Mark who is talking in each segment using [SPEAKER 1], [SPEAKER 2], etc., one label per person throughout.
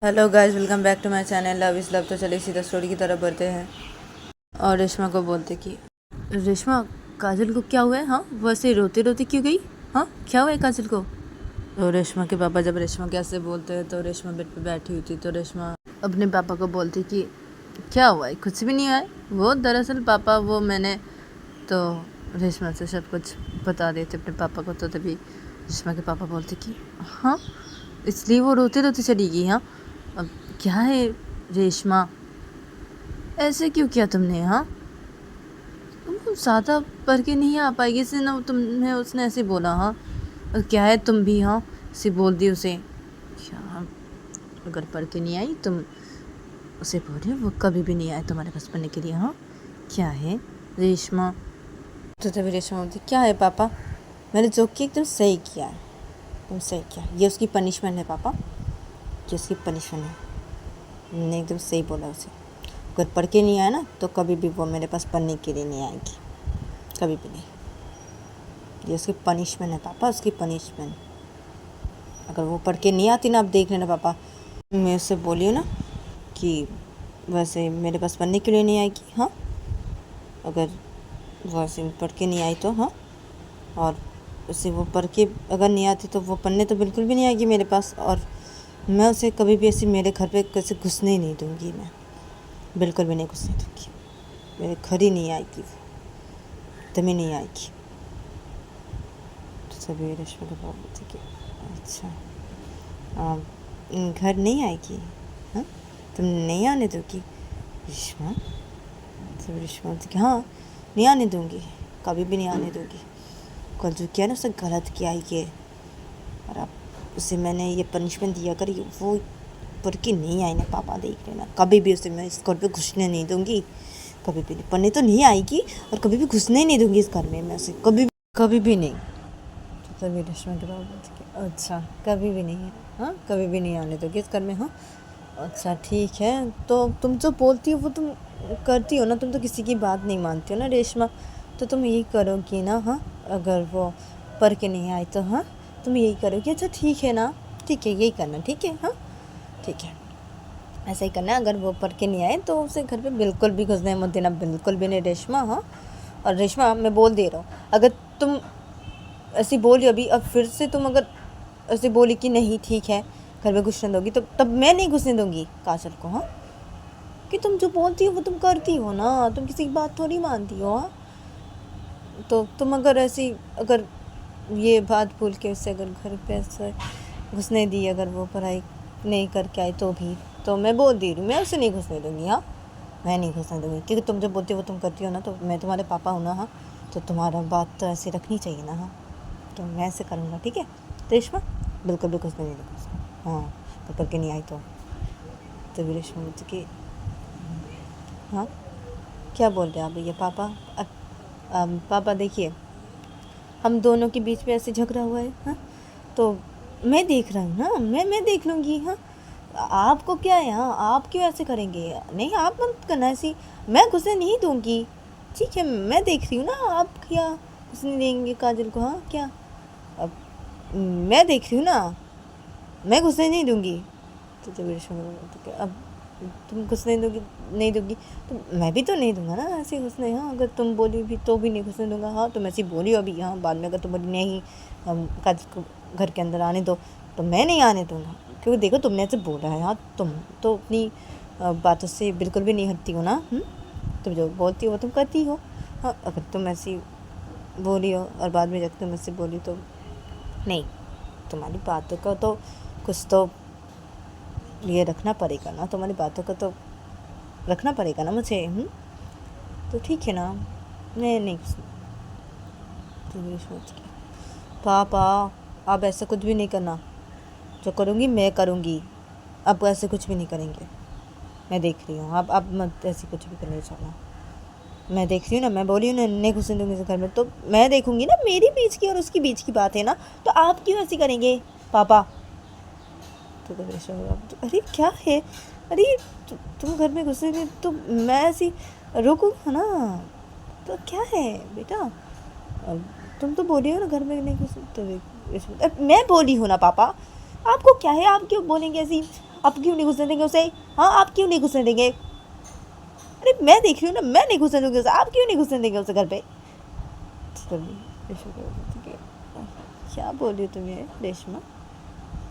[SPEAKER 1] Hello guys, welcome back to my channel love is love. तो चलिए सीधा story की तरफ बढ़ते हैं। और रेशमा को बोलते कि रेशमा, काजल को क्या हुआ है? हाँ, वैसे रोते रोते क्यों गई? हाँ, क्या हुआ है काजल को? तो रेशमा के पापा जब रेशमा के ऐसे बोलते हैं तो रेशमा बेड पे बैठी हुई थी। तो रेशमा अपने पापा को बोलती कि क्या हुआ है? कुछ भी नहीं हुआ है। वो दरअसल पापा वो मैंने तो रेशमा से सब कुछ बता देते अपने पापा को। तो तभी रेशमा के पापा बोलते कि हाँ, इसलिए वो रोते रोते चली गई? हाँ, अब क्या है रेशमा, ऐसे क्यों किया तुमने? हाँ, तुम ज़्यादा पढ़ के नहीं आ पाएगी इसलिए ना तुम्हें उसने ऐसे बोला। हाँ, और क्या है तुम भी? हाँ, ऐसे बोल दी उसे। क्या, अगर पढ़ के नहीं आई तुम उसे बोल रही हो वो कभी भी नहीं आए तुम्हारे पास पढ़ने के लिए? हाँ, क्या है रेशमा? तो तभी रेशमा बोलती क्या है पापा, मैंने जो किया एकदम सही किया है, तुम सही किया, ये उसकी पनिशमेंट है पापा, ये उसकी पनिशमेंट है। मैंने एकदम सही बोला उसे, अगर पढ़ के नहीं आया ना तो कभी भी वो मेरे पास पढ़ने के लिए नहीं आएगी, कभी भी नहीं। ये उसकी पनिशमेंट है पापा, उसकी पनिशमेंट। अगर वो पढ़ के नहीं आती ना, आप देख लेना पापा, मैं उससे बोली हूँ ना कि वैसे मेरे पास पढ़ने के लिए नहीं आएगी। हाँ, अगर वैसे पढ़ के नहीं आई तो हाँ, और उसे वो पढ़ के अगर नहीं आती तो वो पढ़ने तो बिल्कुल भी नहीं आएगी मेरे पास। और मैं उसे कभी भी ऐसे मेरे घर पे कैसे घुसने ही नहीं दूँगी, मैं बिल्कुल भी नहीं घुसने दूँगी। मेरे घर ही नहीं आएगी, वो एकदम ही नहीं आएगी। तो सभी रेशमा के पापा बोलते कि अच्छा, घर नहीं आएगी? हाँ, तुम नहीं आने दोगी रेशमा? तो रेशमा बोलती कि हाँ, नहीं आने दूँगी, कभी भी नहीं आने दूँगी। कल जो किया ना उसने गलत किया ये, और अब उसे मैंने ये पनिशमेंट दिया कर, वो पढ़ के नहीं आई ना पापा, देख लेना, कभी भी उसे मैं इस घर पे घुसने नहीं दूँगी, कभी भी नहीं। पढ़ने तो नहीं आएगी और कभी भी घुसने ही नहीं दूँगी इस घर में मैं उसे, कभी भी नहीं। तो तभी रेशमा के पापा बोलते कि अच्छा, कभी भी नहीं है? हाँ, कभी भी नहीं आने दोगे इस घर में? हाँ, अच्छा ठीक है। तो तुम जो बोलती हो वो तुम करती हो ना, तुम तो किसी की बात नहीं मानती हो ना रेशमा। तो तुम यही करोगी ना? हाँ, अगर वो पढ़ के नहीं आई तो हाँ, तुम यही करोगी? अच्छा ठीक है ना, ठीक है, यही करना, ठीक है। हाँ, ठीक है, ऐसा ही करना है। अगर वो पढ़ के नहीं आए तो उसे घर पे बिल्कुल भी घुसने मत देना, बिल्कुल भी नहीं रेशमा। हाँ, और रेशमा मैं बोल दे रहा हूँ, अगर तुम ऐसी बोली अभी, अब फिर से तुम अगर ऐसे बोली कि नहीं ठीक है घर में घुसने दोगी, तो तब मैं नहीं घुसने दूँगी काजल को। हाँ, कि तुम जो बोलती हो वो तुम करती हो ना, तुम किसी की बात थोड़ी मानती हो। हाँ, तो तुम अगर ऐसी, अगर ये बात भूल के उससे अगर घर पे ऐसे घुसने दी, अगर वो पढ़ाई नहीं करके आई तो भी, तो मैं बोल दे रही हूँ, मैं उसे नहीं घुसने दूँगी। हाँ, मैं नहीं घुसने दूँगी, क्योंकि तुम जो बोलती हो वो तुम करती हो ना, तो मैं तुम्हारे पापा हूँ ना। हाँ, तो तुम्हारा बात तो ऐसे रखनी चाहिए ना। हाँ, तो मैं ऐसे करूँगा, ठीक है रेशमा, बिल्कुल भी घुसने नहीं दूँगा उसको। हाँ, तो करके नहीं आई तो भी रेशमा बोलती कि हाँ, क्या बोल रहे हैं आप भैया? पापा पापा देखिए, हम दोनों के बीच में ऐसे झगड़ा हुआ है। हाँ, तो मैं देख रहा हूँ ना, मैं देख लूँगी। हाँ, आपको क्या है? हाँ, आप क्यों ऐसे करेंगे? नहीं, आप मत करना ऐसी, मैं घुसने नहीं दूँगी, ठीक है, मैं देख रही हूँ ना, आप क्या घुसने देंगे काजल को? हाँ, क्या? अब मैं देख रही हूँ ना, मैं घुसने नहीं दूँगी। तो जब तो अब तुम घुसने दोगी नहीं दोगी तो मैं भी तो नहीं दूंगा ना ऐसे घुसने। हाँ, अगर तुम बोली भी तो भी नहीं घुसने दूंगा। हाँ, तुम ऐसी बोली अभी, हाँ, बाद में अगर तुम बोली नहीं काजल को घर के अंदर आने दो, तो मैं नहीं आने दूंगा, क्योंकि देखो तुमने ऐसे बोला है। हाँ, तुम तो अपनी बातों से बिल्कुल भी नहीं हटती हो ना। तुम जो बोलती हो वो तुम करती हो। हाँ, अगर तुम ऐसी बोली हो और बाद में जब तुम ऐसे बोली तो नहीं, तुम्हारी बातों का तो कुछ तो ये रखना पड़ेगा ना, तुम्हारी बातों का तो रखना पड़ेगा ना मुझे। तो ठीक है ना, मैं नहीं तो ये सोच के पापा, आप ऐसा कुछ भी नहीं करना, जो करूँगी मैं करूँगी, आप ऐसे कुछ भी नहीं करेंगे, मैं देख रही हूँ। आप मत ऐसे कुछ भी करने चलना, मैं देख रही हूँ ना, मैं बोली हूँ ना नहीं घुसने दूँगी इस घर में, तो मैं देखूँगी ना, मेरी बीच की और उसकी बीच की बात है ना, तो आप क्यों ऐसे करेंगे पापा? तो अरे क्या है, अरे तुम घर में घुसे नहीं तो मैं ऐसी रोकूंगा ना, तो क्या है बेटा? अब तुम तो बोली हो ना घर में नहीं घुसे, तो मैं बोली हूँ ना पापा, आपको क्या है, आप क्यों बोलेंगे ऐसी? आप क्यों नहीं घुसने देंगे उसे? हाँ, आप क्यों नहीं घुसने देंगे? अरे मैं देख रही हूँ ना, मैं नहीं घुसने दूंगी उसे, आप क्यों नहीं घुसने देंगे उसे घर पे? क्या बोल रही हो तुम ये रेशमा?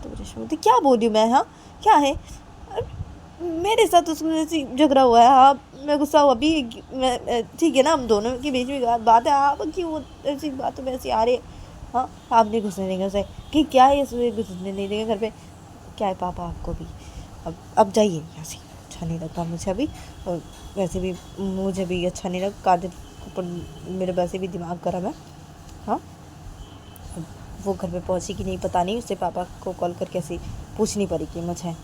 [SPEAKER 1] तो रेशमा बोलती क्या बोल रही हूँ मैं? हाँ क्या है? मेरे साथ उसको ऐसी झगड़ा हुआ है। हाँ मैं गुस्सा हुआ भी, मैं ठीक है ना, हम दोनों के बीच में बात है। आप क्यों ऐसी बातों में ऐसी आ रही है? हाँ आप नहीं घुसने देंगे उसे कि क्या है? उसे घुसने नहीं देंगे घर पे? क्या है पापा आपको भी? अब जाइए यहाँ से, अच्छा नहीं लगता मुझे अभी। और वैसे भी मुझे भी अच्छा नहीं लगा, कादिर ऊपर मेरे वैसे भी दिमाग गर्म है। हाँ वो घर पे पहुँची कि नहीं पता नहीं, उससे पापा को कॉल करके ऐसे पूछनी पड़ेगी मुझे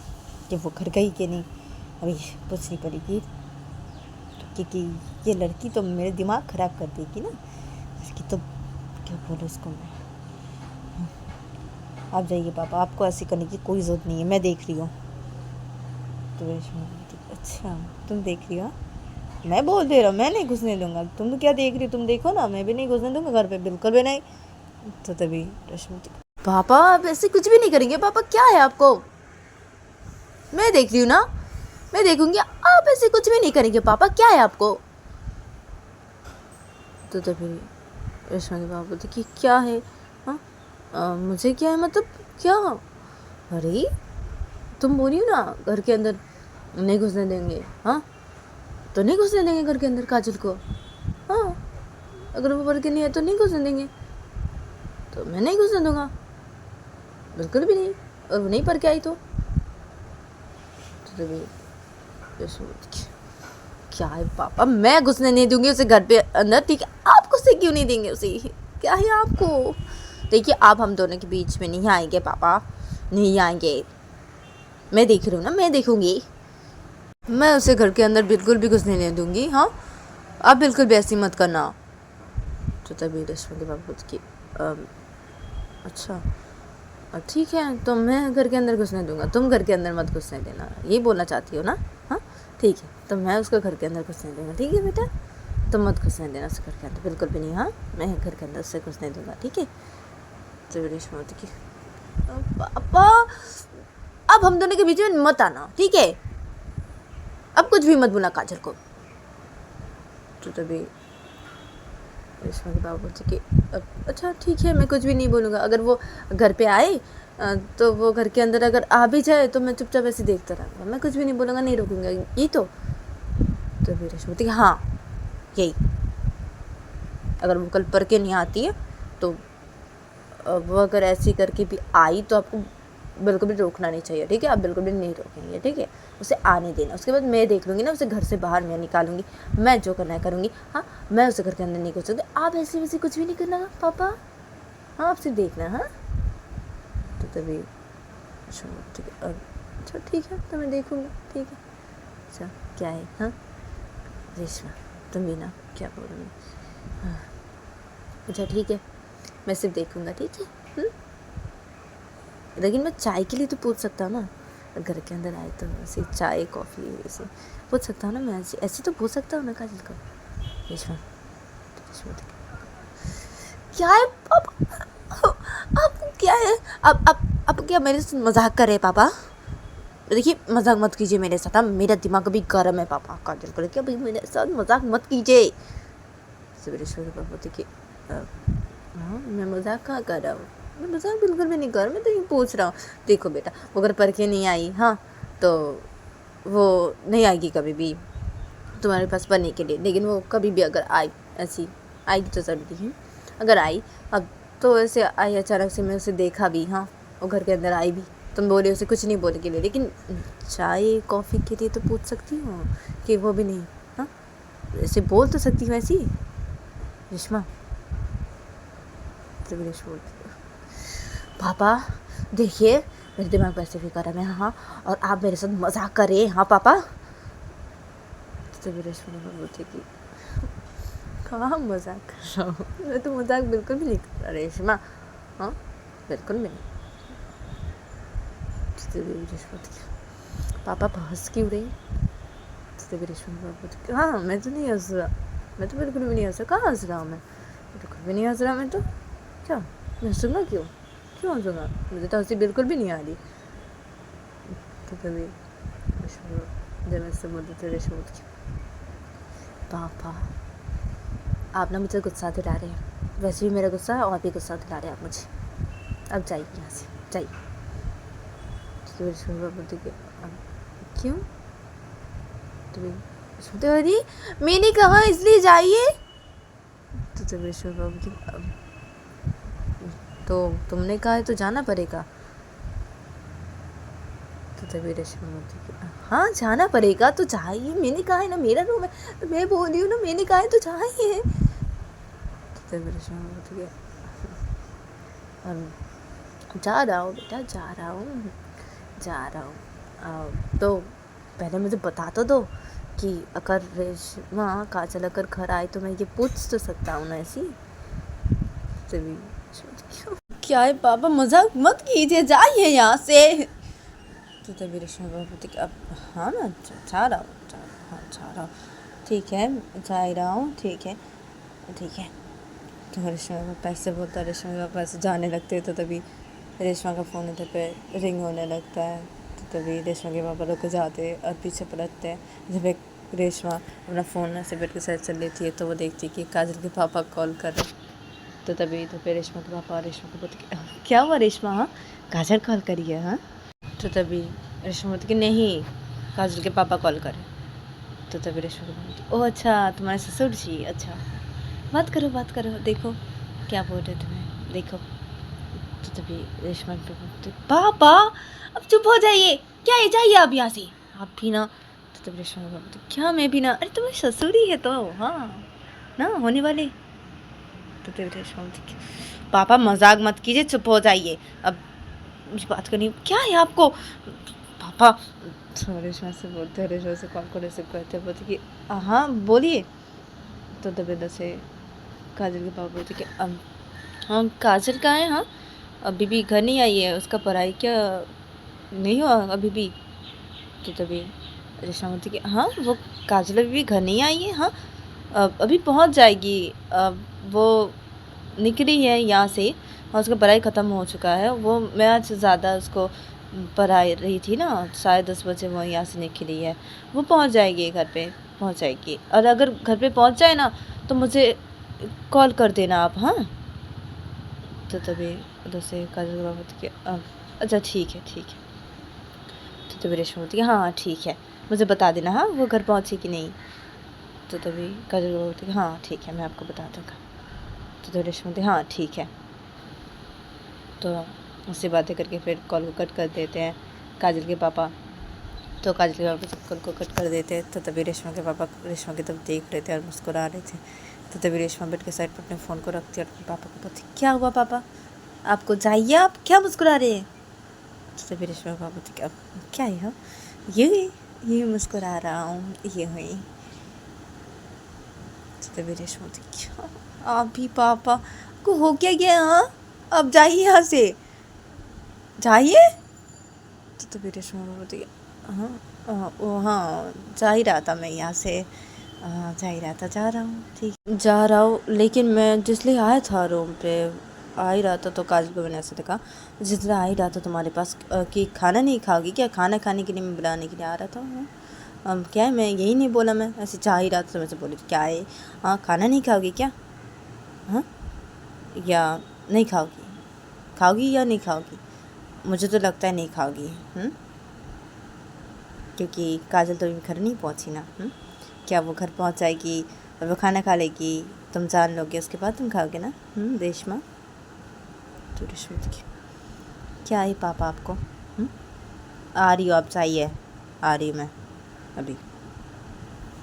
[SPEAKER 1] कि वो घर गई कि नहीं, अभी पूछनी पड़ेगी, क्योंकि ये लड़की तो मेरे दिमाग ख़राब कर देगी ना इसकी। तो क्या बोलूँ उसको मैं? आप जाइए पापा, आपको ऐसे करने की कोई ज़रूरत नहीं है, मैं देख रही हूँ। तो अच्छा तुम देख रही हो? मैं बोल दे रहा हूँ मैं नहीं घुसने दूंगा। तुम क्या देख रही हो? तुम देखो ना, मैं भी नहीं घुसने दूंगा घर पे, बिल्कुल भी नहीं। तो तभी रश्मि पापा आप ऐसे कुछ भी नहीं करेंगे? पापा क्या है आपको? मैं देख रही हूँ ना, मैं देखूंगी, आप ऐसे कुछ भी नहीं करेंगे पापा, क्या है आपको? तो तभी रश्मि के पापा बोलते कि क्या है? हाँ मुझे क्या है मतलब क्या? अरे तुम बोली हो ना घर के अंदर नहीं घुसने देंगे। हाँ तो नहीं घुसने देंगे घर के अंदर काजल को। हाँ अगर वो पढ़ के नहीं है तो नहीं घुसने देंगे, तो मैं नहीं घुसने दूंगा, बिल्कुल भी नहीं। और वो नहीं पढ़ के आई तो तभी क्या है पापा, मैं घुसने नहीं दूंगी उसे घर पे अंदर, ठीक है? आप घुसने क्यों नहीं देंगे उसे? क्या है आपको? देखिए आप हम दोनों के बीच में नहीं आएंगे पापा, नहीं आएंगे। मैं देख रही हूँ ना, मैं देखूंगी, मैं उसे घर के अंदर बिल्कुल भी घुसने नहीं दूंगी। हाँ आप बिल्कुल भी ऐसी मत करना। तो तभी रश्मि के पापा की अच्छा ठीक है, तो मैं घर के अंदर घुसने दूंगा, तुम घर के अंदर मत घुसने देना, ये बोलना चाहती हो ना? हाँ ठीक है, तो मैं उसको घर के अंदर घुसने दूंगा, ठीक है बेटा? तुम मत घुसने देना उसके घर के अंदर, बिल्कुल भी नहीं। हाँ मैं घर के अंदर उससे घुसने दूंगा, ठीक है? तो रेशमा बोलती कि पापा अब हम दोनों के बीच में मत आना, ठीक है? अब कुछ भी मत बोला काजल को। तो तभी रेशमा के पापा बोलते कि अच्छा ठीक है, मैं कुछ भी नहीं बोलूँगा। अगर वो घर पे आए तो वो घर के अंदर अगर आ भी जाए तो मैं चुपचाप ऐसे देखता रहूँगा, मैं कुछ भी नहीं बोलूँगा, नहीं रोकूँगा, यही तो फिर रेशमा बोलती कि हाँ यही, अगर वो कल पढ़ के नहीं आती है तो वो अगर ऐसी करके भी आई तो आपको बिल्कुल भी रोकना नहीं चाहिए, ठीक है? आप बिल्कुल भी नहीं रोकेंगे, ठीक है? उसे आने देना, उसके बाद मैं देख लूँगी ना, उसे घर से बाहर मैं निकालूंगी, मैं जो करना है करूँगी। हाँ मैं उसे घर के अंदर नहीं घुस सकती, आप ऐसे वैसे कुछ भी नहीं करना पापा। हाँ आप सिर्फ देखना। हाँ तो तभी अच्छा ठीक है, तो मैं देखूँगा, ठीक है? अच्छा क्या है? हाँ रेशमा तुम भी ना क्या बोल रही? हाँ अच्छा ठीक है, मैं सिर्फ देखूँगा, ठीक है? लेकिन मैं चाय के लिए तो पूछ सकता हूँ ना, घर के अंदर आए तो ऐसे चाय कॉफ़ी ऐसे पूछ सकता हूँ ना, मैं ऐसे तो पूछ सकता हूँ ना काजल को। रेशमा क्या है पापा, आप क्या है? अब क्या मेरे साथ मजाक कर रहे हैं पापा? देखिए मजाक मत कीजिए मेरे साथ, मेरा दिमाग अभी गर्म है पापा। काजल को क्या भाई मेरे साथ मजाक मत कीजिए। रेशमा के पापा देखिए हाँ मैं मजाक कहाँ कर रहा हूँ, मैं मजाक बिल्कुल भी नहीं कर रहा, मैं तो ये पूछ रहा हूँ। देखो बेटा वो अगर पढ़ के नहीं आई, हाँ तो वो नहीं आएगी कभी भी तुम्हारे पास पढ़ने के लिए, लेकिन वो कभी भी अगर आई ऐसी आएगी तो जरूरी है, अगर आई अब तो ऐसे आई अचानक से, मैं उसे देखा भी, हाँ वो घर के अंदर आई भी, तुम बोले उसे कुछ नहीं बोलने के लिए, लेकिन चाय कॉफ़ी के लिए तो पूछ सकती हूँ कि वो भी नहीं। हाँ ऐसे बोल तो सकती हूँ ऐसी रेशमा। पापा देखिए मेरे दिमाग वैसे भी गर्म है, हाँ और आप मेरे साथ मजाक कर रहे हैं, हाँ पापा? तो रेशमा बोलते कि कहाँ मजाक कर रहा हूँ, मैं तो मजाक बिल्कुल भी नहीं कर रहा रेशमा। हाँ बिल्कुल भी नहीं। पापा हंस क्यों रही? तो रेशमा बोलते हाँ मैं तो नहीं हंस रहा, मैं तो बिल्कुल भी नहीं हंस रहा, कहाँ हंस रहा हूँ मैं? बिल्कुल भी नहीं हंस रहा मैं तो, क्या मैं हंसूँगा? क्यों हंसूँगा? मुझे तो हंसी बिल्कुल भी नहीं आ रही। तो तभी जब मैं से बोलती थी रेशमा बोलती पापा आप ना मुझे गुस्सा दिला रहे हैं, वैसे भी मेरा गुस्सा है और भी गुस्सा दिला रहे हैं आप मुझे, अब जाइए यहाँ से जाइए। तो रेशमा बोलती कि क्यों? तो सुनते अरे मैंने कहा इसलिए जाइए। तो जब रेशमा बोलती तो तुमने कहा है तो जाना पड़ेगा। तो तभी रेशमा बोलती कि हाँ जाना पड़ेगा तो जाइए, मैंने कहा है ना मेरा रूम है, तो मैं बोल रही हूँ ना मैंने कहा है तो जाइए। तो तभी रेशमा बोलती कि जा रहा हूँ बेटा जा रहा हूँ। तो पहले मुझे बता तो दो कि अगर रेशमा काजल अगर घर आए तो मैं ये पूछ तो सकता हूँ ना ऐसी। तभी क्या है पापा मजाक मत कीजिए, जाइए यहाँ से। तो तभी रेशमा बोलती कि अब हाँ ना जा रहा हूँ ठीक है जा ही रहा हूँ ठीक है। तो रेशमा पापा ऐसे बोलता, रेशमा पापा ऐसे जाने लगते हैं। तो तभी रेशमा का फ़ोन इधर पे रिंग होने लगता है। तो तभी रेशमा के पापा रुक जाते और पीछे पलटते हैं। जब एक रेशमा अपना फ़ोन ऐसे बेड के साइड चल लेती है तो वो देखती है कि काजल के पापा कॉल कर रहे। तो तभी तो फिर रेशमा के पापा रेशमा को बोलते क्या हुआ रेशमा, हाँ काजल कॉल करी है हाँ। तो तभी रेशमा बोलती कि नहीं काजल के पापा कॉल करे। तो तभी रेशमा को बोलती ओह अच्छा तुम्हारे ससुर जी, अच्छा बात करो देखो क्या बोल रहे तुम्हें देखो। तो तभी रेशमा के पापा बोलते पापा अब चुप हो जाइए, क्या है जाइए आप यहाँ से आप भी ना। तो तभी रेशमा के पापा बोलते क्या मैं भी ना, अरे तुम्हें ससुर ही है तो हाँ ना होने वाले। तो तभी रेशमा बोलती पापा मजाक मत कीजिए चुप हो जाइए, अब मुझे बात करनी क्या है आपको पापा। तो रेशमा से बोलते हैं, रेशमा से कॉल को रिसीव करते बोलते कि हाँ बोलिए। तो तभी से काजल के पापा बोलते कि हाँ काजल कहाँ है, हाँ अभी भी घर नहीं आई है, उसका पढ़ाई क्या नहीं हुआ अभी भी। तो तभी रेशमा बोलती कि हाँ वो काजल अभी भी घर नहीं आई है, हाँ अभी पहुँच जाएगी, वो निकली है यहाँ से और उसका पढ़ाई ख़त्म हो चुका है। वो मैं आज ज़्यादा उसको पढ़ा रही थी ना, 10:30 बजे वो यहाँ से निकली है, वो पहुँच जाएगी घर पे पहुँच जाएगी। और अगर घर पे पहुँच जाए ना तो मुझे कॉल कर देना आप, हाँ। तो तभी उधर से काजल बाबा बोलती कि अच्छा ठीक है। तो तभी रेशमा बोलती कि हाँ ठीक है मुझे बता देना हाँ वो घर पहुँची कि नहीं। तो तभी काजल बाबा बोलती कि हाँ ठीक है मैं आपको बता दूँगा। तो तभी रेशमा बोलती हाँ ठीक है। तो उससे बातें करके फिर कॉल को कट कर देते हैं काजल के पापा। तो काजल के पापा जब कॉल को कट कर देते हैं तो तभी रेशमा के पापा रेशमा की तरफ देख रहे थे और मुस्कुरा रहे थे। तो तभी रेशमा बेड के साइड पर अपने फ़ोन को रखती है और अपने पापा को बोलती क्या हुआ पापा आपको जाइए आप क्या मुस्कुरा रहे हैं। तो तभी रेशमा के पापा बोलते अब क्या है हाँ ये मुस्कुरा रहा हूँ ये हुई। तो तभी रेशमा बोलती क्या आप भी पापा को हो क्या गया, हाँ अब जाइए यहाँ से जाइए। तो तभी रेशमा बोलती हाँ जा ही रहा था मैं यहाँ से जा ही रहा था जा रहा हूँ ठीक जा रहा हूँ, लेकिन मैं जिसलिए आया था रूम पे आ ही रहा था तो काजल को मैंने ऐसे देखा जिसलिए आ ही रहा था तुम्हारे पास कि खाना नहीं खाओगी क्या, खाना खाने के लिए मैं बुलाने के लिए आ रहा था। क्या है मैं यही नहीं बोला, मैं ऐसे जा ही रहा था तो मैं से बोली क्या है हाँ खाना नहीं खाओगी क्या, हाँ या नहीं खाओगी या नहीं खाओगी, मुझे तो लगता है नहीं खाओगी क्योंकि काजल तो अभी घर नहीं पहुंची ना। क्या वो घर पहुंच जाएगी और वो खाना खा लेगी तुम जान लोगे उसके बाद तुम खाओगे ना रेशमा। तो रेशमा क्या है पापा आपको आ रही हो आप चाहिए आ रही हूँ मैं अभी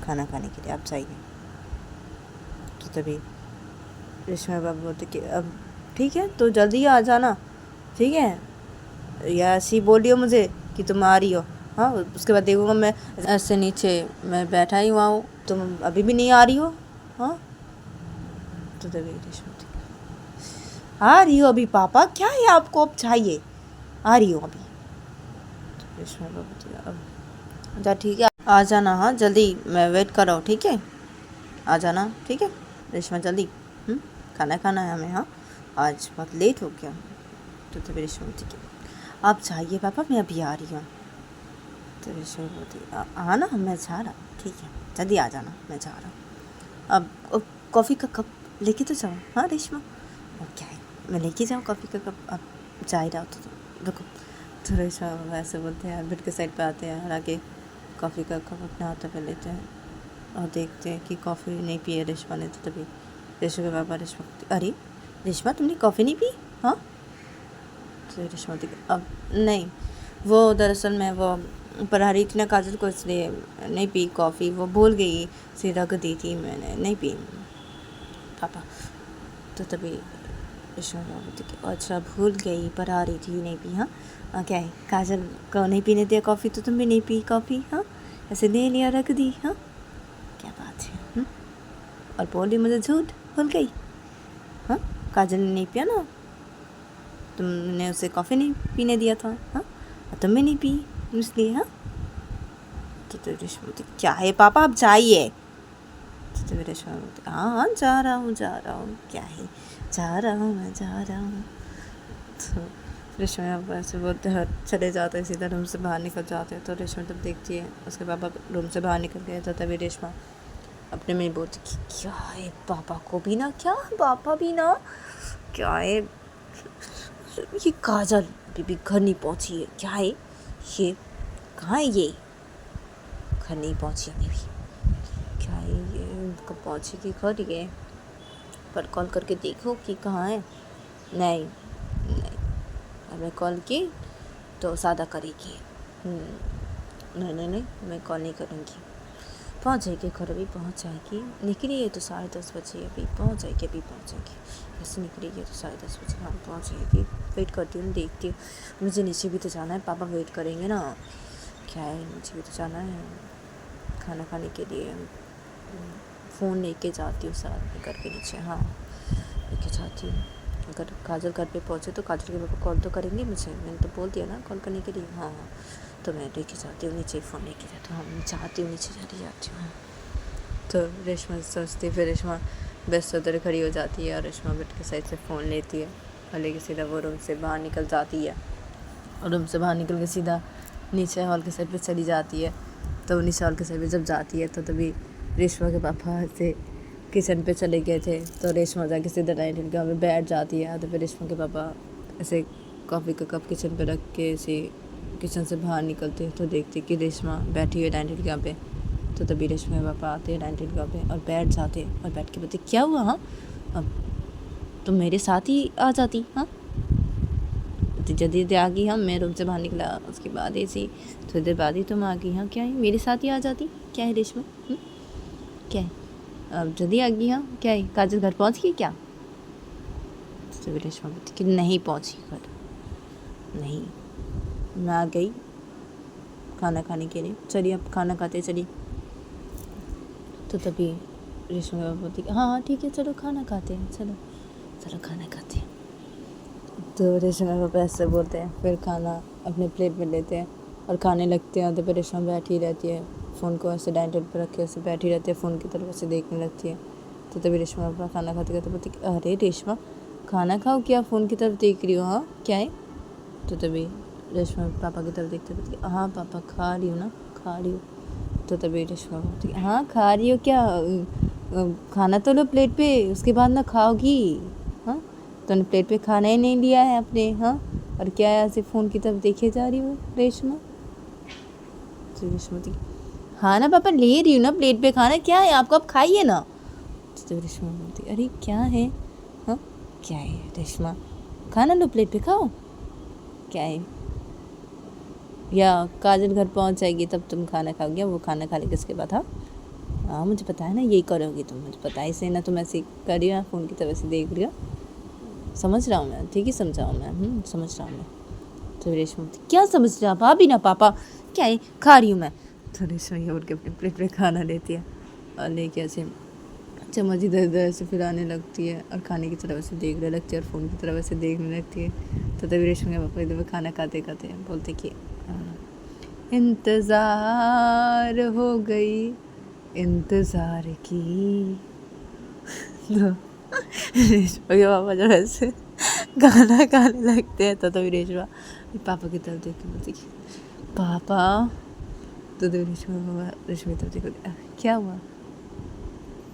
[SPEAKER 1] खाना खाने के लिए आप चाहिए। तो तभी रेशमा बाबू बोलते कि अब ठीक है तो जल्दी आ जाना ठीक है, या ऐसी बोलियो मुझे कि तुम आ रही हो हाँ, उसके बाद देखूँगा मैं ऐसे नीचे मैं बैठा ही हुआ हूँ तुम अभी भी नहीं आ रही हो हाँ। तो तभी रेशमा आ रही हो अभी पापा क्या है आपको अब चाहिए आ रही हो अभी। तो रेशमा बाबू अब अच्छा ठीक है आ जाना हाँ जल्दी मैं वेट कर रहा हूँ ठीक है आ जाना ठीक है रेशमा जल्दी खाना खाना है हमें हाँ आज बहुत लेट हो गया। तो तभी रेशमा बोलती आप चाहिए पापा मैं अभी आ रही हूँ। तो रेशमा बोलती आना, मैं जा रहा हूँ, ठीक है जल्दी आ जाना, मैं जा रहा हूँ। अब कॉफ़ी का कप लेके तो जाओ। हाँ रेशमा, और क्या है, मैं लेके जाऊँ कॉफ़ी का कप, अब जा ही रहा हो तो रुको। तो रेशमा वैसे बोलते हैं, बेड के साइड पे आते हैं और आके कॉफ़ी का कप अपने हाथों पे लेते हैं और देखते हैं कि कॉफ़ी नहीं पी है रेशमा ने। तो तभी रेशमा के पापा रेशमा अरे रेशमा तुमने कॉफ़ी नहीं पी? हाँ। तो रेशमा अब नहीं, वो दरअसल मैं वो पढ़ा रही थी ना काजल को, इसलिए नहीं पी कॉफ़ी, वो भूल गई, सी रख दी थी मैंने, नहीं पी पापा। तो तभी रेशमा बोलती कि अच्छा भूल गई, पढ़ा रही थी, नहीं पी। हाँ क्या है, काजल को नहीं पीने दिया कॉफ़ी तो तुम भी नहीं पी कॉफ़ी? हाँ ऐसे ले लिया, रख दी। हाँ क्या बात है। और बोली मुझे झूठ, भूल गई। हाँ काजल ने नहीं पिया ना, तुमने उसे कॉफ़ी नहीं पीने दिया था। हाँ और तुम भी नहीं पी इसलिए। हाँ तो रेशमा बोलती क्या है पापा, आप जाइए। तो रेशमा बोलती हाँ जा रहा हूँ क्या है, जा रहा हूँ, मैं जा रहा हूँ। तो रेशमा ऐसे बोलते हैं, चले जाते हैं, सीधा रूम से बाहर निकल जाते हैं। तो रेशमा तब देखती है उसके पापा रूम से बाहर निकल गए। तो तभी रेशमा अपने में बोलती कि क्या है, पापा को भी ना, क्या पापा भी ना, क्या है ये काजल अभी भी घर नहीं पहुंची है, क्या है ये, कहाँ है ये, घर नहीं पहुंची अभी भी, क्या है ये, कब पहुंचेगी घर ये, पर कॉल करके देखो कि कहाँ है। नहीं मैं कॉल की तो सादा करेगी। नहीं मैं कॉल नहीं करूँगी। पहुँच जाएगी घर, अभी पहुँच जाएगी, निकली है तो 10:30 बजे, अभी पहुँच जाएगी, अभी पहुँच जाएगी, ऐसे निकली है तो 10:30 बजे, हाँ पहुँच जाएगी। वेट करती हूँ, देखती हूँ, मुझे नीचे भी तो जाना है, पापा वेट करेंगे ना, क्या है नीचे भी तो जाना है खाना खाने के लिए। फ़ोन लेके जाती हूँ साथ में करके नीचे, हाँ लेके जाती हूँ। अगर काजल घर पे पहुँचे तो काजल के पापा कॉल तो करेंगे मुझे, मैंने तो बोल दिया ना कॉल करने के लिए। हाँ तो मैं लेके जाती हूँ नीचे, फ़ोन लेके जाती हूँ, हाँ मैं चाहती हूँ नीचे जाती हूँ। तो रेशमा सोचती, फिर रेशमा बेस्ट उधर खड़ी हो जाती है और रेशमा बेड के साइड से फ़ोन लेती है और लेके सीधा वो रूम से बाहर निकल जाती है। और रूम से बाहर निकल के सीधा नीचे हॉल के साइड पे चली जाती है। तो नीचे हॉल के साइड पे जब जाती है तो तभी रेशमा के पापा से किचन पे चले गए थे। तो रेशमा जाके सीधा डाइनिंग टेबल के वहाँ पे बैठ जाती है। तो फिर रेशमा के पापा ऐसे कॉफ़ी का कप किचन पे रख के ऐसे किचन से बाहर निकलते तो देखते कि रेशमा बैठी हुई है डाइनिंग टेबल के यहाँ पे। तो तभी रेशमा के पापा आते हैं डाइनिंग टेबल के वहाँ पे और बैठ जाते और बैठ के बोलते क्या हुआ, हाँ अब तुम मेरे साथ ही आ जाती। हाँ जल्दी आ गई, हम मैं रूम से बाहर निकला उसके बाद ऐसी थोड़ी देर बाद ही तुम आ गई। हाँ क्या है, मेरे साथ ही आ जाती, क्या है रेशमा, क्या है अब जल्दी आ गई। हाँ क्या है, काजल घर पहुंच गई क्या? तो रेशमा बोलती कि नहीं पहुंची घर, नहीं मैं आ गई खाना खाने के लिए, चलिए अब खाना खाते चलिए। तो तभी रेशमा बोलती हाँ ठीक है चलो खाना खाते हैं, चलो खाना खाते हैं। तो रेशमा पापा ऐसे बोलते हैं, फिर खाना अपने प्लेट में लेते हैं और खाने लगते हैं। तो फिर रेशमा बैठी रहती है, फ़ोन को ऐसे डाइनिंग टेबल पर रख के ऐसे बैठी रहती है, फ़ोन की तरफ ऐसे देखने लगती है। तो तभी रेशमा पापा खाना खाते खाते बोलती अरे रेशमा खाना खाओ, क्या फ़ोन की तरफ देख रही हो, हाँ क्या है? तो तभी रेशमा पापा की तरफ देखते बोलती हाँ पापा खा रही हूँ ना, खा रही हूँ। तो तभी रेशमा बोलती हाँ खा रही हो क्या, खाना तो लो प्लेट पे, उसके बाद ना खाओगी। हाँ तूने प्लेट पे खाना ही नहीं लिया है अपने, हाँ और क्या है ऐसे फ़ोन की तरफ देखे जा रही हो रेशमा? तो रेशमा बोलती हाँ ना पापा ले रही हूँ ना प्लेट पे खाना, क्या है आपको, आप खाइए ना। तो रेशमा बोलती अरे क्या है, हाँ क्या है रेशमा, खाना लो प्लेट पे खाओ, क्या है, या काजल घर पहुंच जाएगी तब तुम खाना खाओगे, वो खाना खा लेगी उसके बाद। हाँ मुझे पता है ना यही करोगी तुम, मुझे पता है, इसे ना तुम ऐसे कर रही हो, फ़ोन की तरह से देख रही हो, समझ रहा हूँ मैं, ठीक है समझाऊँ मैं, समझ रहा हूँ मैं। तो रेशमा क्या समझ रहा आप, भाभी ना पापा, क्या है खा रही हूँ मैं। तो रेशमा ये उठ के अपने प्लेट पे खाना लेती है और लेके ऐसे चम्मच इधर उधर से फिराने लगती है और खाने की तरफ से देखने लगती है और फ़ोन की तरफ से देखने लगती है। तो तभी रेशमा के पापा इधर खाना खाते खाते बोलते कि इंतज़ार हो गई इंतज़ार की। तो रेशमा के पापा जब ऐसे गाना गाने लगते हैं तो तभी रेशमा पापा की तरफ देख के बोलती पापा तो तभी रेशमी तो देखो क्या हुआ।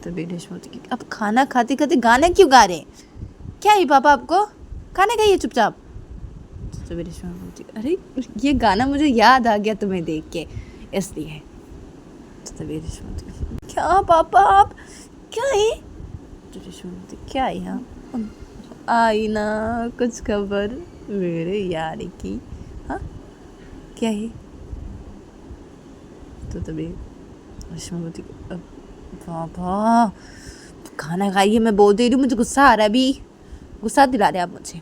[SPEAKER 1] तभी रेशमी बोलती कि अब खाना खाते खाते गाना क्यों गा रहे हैं, क्या है पापा आपको, खाना खाइए चुपचाप। तो तभी रेशमी बोलती अरे ये गाना मुझे याद आ गया तुम्हें देख के इसलिए। तो तभी रेशमी बोलती क्या पापा आप क्या है। तो रेशमी बोलती क्या है यहाँ आई ना कुछ खबर मेरे यार की, हाँ क्या है। तो तभी रेशमी बोलती अब पापा खाना खाइए, मैं बोल दे रही हूँ, मुझे गुस्सा आ रहा है अभी, गुस्सा दिला रहे आप मुझे,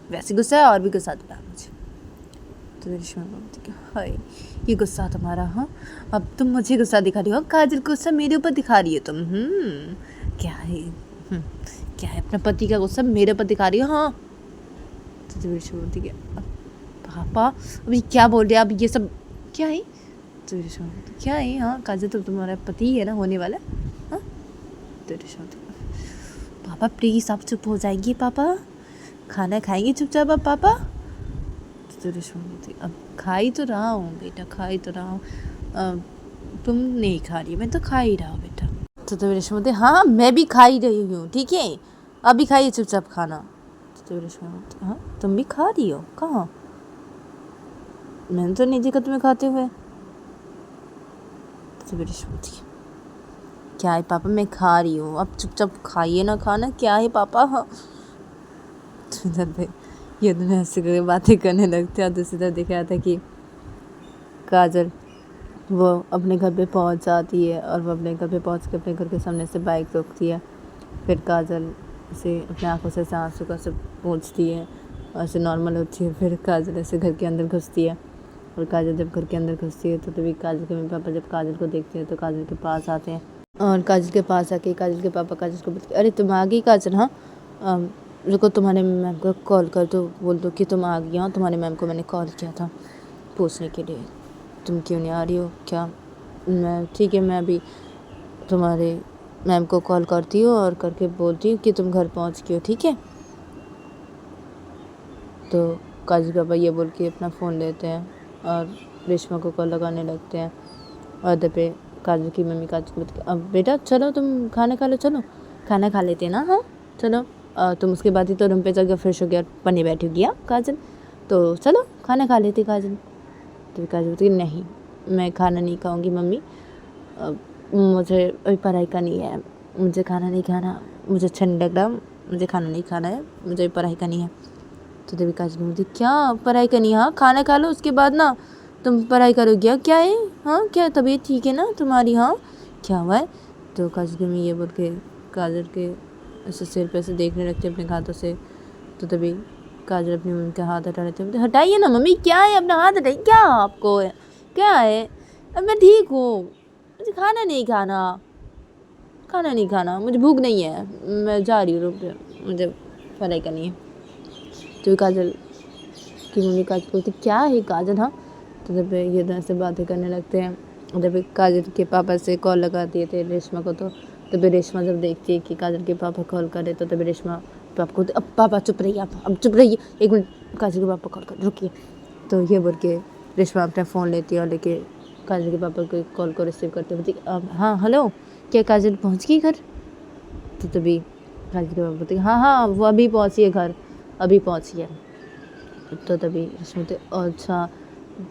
[SPEAKER 1] वैसे गुस्सा है और भी गुस्सा दिला मुझे। तो रेशमी बोलती हाय ये गुस्सा तुम्हारा, हाँ अब तुम मुझे गुस्सा दिखा रही हो, काजल को गुस्सा मेरे ऊपर दिखा रही हो तुम, क्या है क्या है, अपने पति का गुस्सा मेरे ऊपर दिखा रही हो, हाँ। तो रेशमी बोलती है पापा अभी क्या बोल रहे आप, ये सब क्या है। तो रेशमी बोलती क्या है, हाँ काजल तो तुम्हारा पति है ना होने वाला, हाँ। तो रेशमी बोलती पापा प्लीज़ आप चुप हो जाएंगे, पापा खाना खाएंगे चुपचाप आप पापा। तो रेशमी बोलती अब खाई तो रहा हूँ बेटा, खाई तो रहा हूँ, तुम नहीं खा रही, मैं तो खा ही रहा हूँ बेटा। तो रेशमी बोलती हाँ मैं भी खा ही रही हूँ, ठीक है अभी खाइए चुपचाप खाना। तो रेशमी बोलती हाँ तुम भी खा रही हो, कहाँ मैंने तो नहीं देखा तुम्हें खाते हुए। तो रेशमी बोलती क्या है पापा मैं खा रही हूँ, अब चुपचाप खाइए ना खाना, क्या है पापा, हाँ। तो इधर पे ये दोनों ऐसे करके बातें करने लगते हैं। दूसरी तरफ देखा था कि काजल वो अपने घर पे पहुंच जाती है और वो अपने घर पे पहुंच के अपने घर के सामने से बाइक रोकती है। फिर काजल से अपने आंखों से आंसू का से पोंछती है और ऐसे नॉर्मल होती है। फिर काजल ऐसे घर के अंदर घुसती है और काजल जब घर के अंदर घुसती है तो तभी काजल के मम्मी पापा जब काजल को देखते हैं तो काजल के पास आते हैं और काजल के पास आके काजल के पापा काजल को बोलते अरे तुम आ गई काजल, हाँ रुको तुम्हारे मैम को कॉल कर दो, बोल दो कि तुम आ गई, हाँ तुम्हारे मैम को मैंने कॉल किया था पूछने के लिए तुम क्यों नहीं आ रही हो क्या। मैं ठीक है मैं अभी तुम्हारे मैम को कॉल करती हूँ और करके बोलती हूँ कि तुम घर पहुँच गई हो, ठीक है। तो काजल पापा ये बोल के अपना फ़ोन लेते हैं और रेशमा को कॉल लगाने लगते हैं और इधर पे काजल की मम्मी काजल को बोलती अब बेटा चलो तुम खाना खा लो, चलो खाना खा लेते हैं ना, हाँ चलो तुम उसके बाद ही तो रूम पे जाकर फ्रेश हो गया पढ़ने बैठी गया काजल, तो चलो खाना खा लेते काजल। तो काजल बोलती नहीं मैं खाना नहीं खाऊंगी मम्मी, मुझे अभी पढ़ाई करनी है, मुझे खाना नहीं खाना, मुझे अच्छा नहीं लग रहा, मुझे खाना नहीं खाना है, मुझे पढ़ाई करनी है। तो तभी काजल बोलती क्या पढ़ाई करनी है, हाँ खाना खा लो उसके बाद ना तुम पढ़ाई करोगी, क्या है, हाँ क्या तबीयत ठीक है ना तुम्हारी, हाँ क्या हुआ है। तो काजल की मम्मी ये बोल के काजल के ऐसे सिर पे ऐसे देखने लगते अपने हाथों से। तो तभी काजल अपनी मम्मी का हाथ हटा लेते हैं, हटाइए ना मम्मी, क्या है अपना हाथ हटाइए, क्या आपको है क्या है, अब मैं ठीक हूँ, मुझे खाना नहीं खाना, खाना नहीं खाना, मुझे भूख नहीं है, मैं जा रही हूँ रूम पे, मुझे पढ़ाई करनी है। तो काजल की मम्मी काजल बोलती क्या है काजल, हाँ। तो जब ये दोनों से बातें करने लगते हैं जब काजल के पापा से कॉल लगा दिए थे रेशमा को। तो तभी रेशमा जब देखती है कि काजल के पापा कॉल करे तो तभी रेशमा पापा को अब पापा चुप रहिए, आप अब चुप रहिए, एक मिनट काजल के पापा कॉल कर रुकिए। तो ये बोल के रेशमा अपना फ़ोन लेती है और लेके काजल के पापा के कॉल को रिसीव करते बोलती हाँ हेलो क्या काजल पहुँच गई घर। तो तभी काजल के पापा बोलते हाँ हाँ वो अभी पहुँची है घर, अभी पहुँची है। तो तभी रेशमा बोलते अच्छा,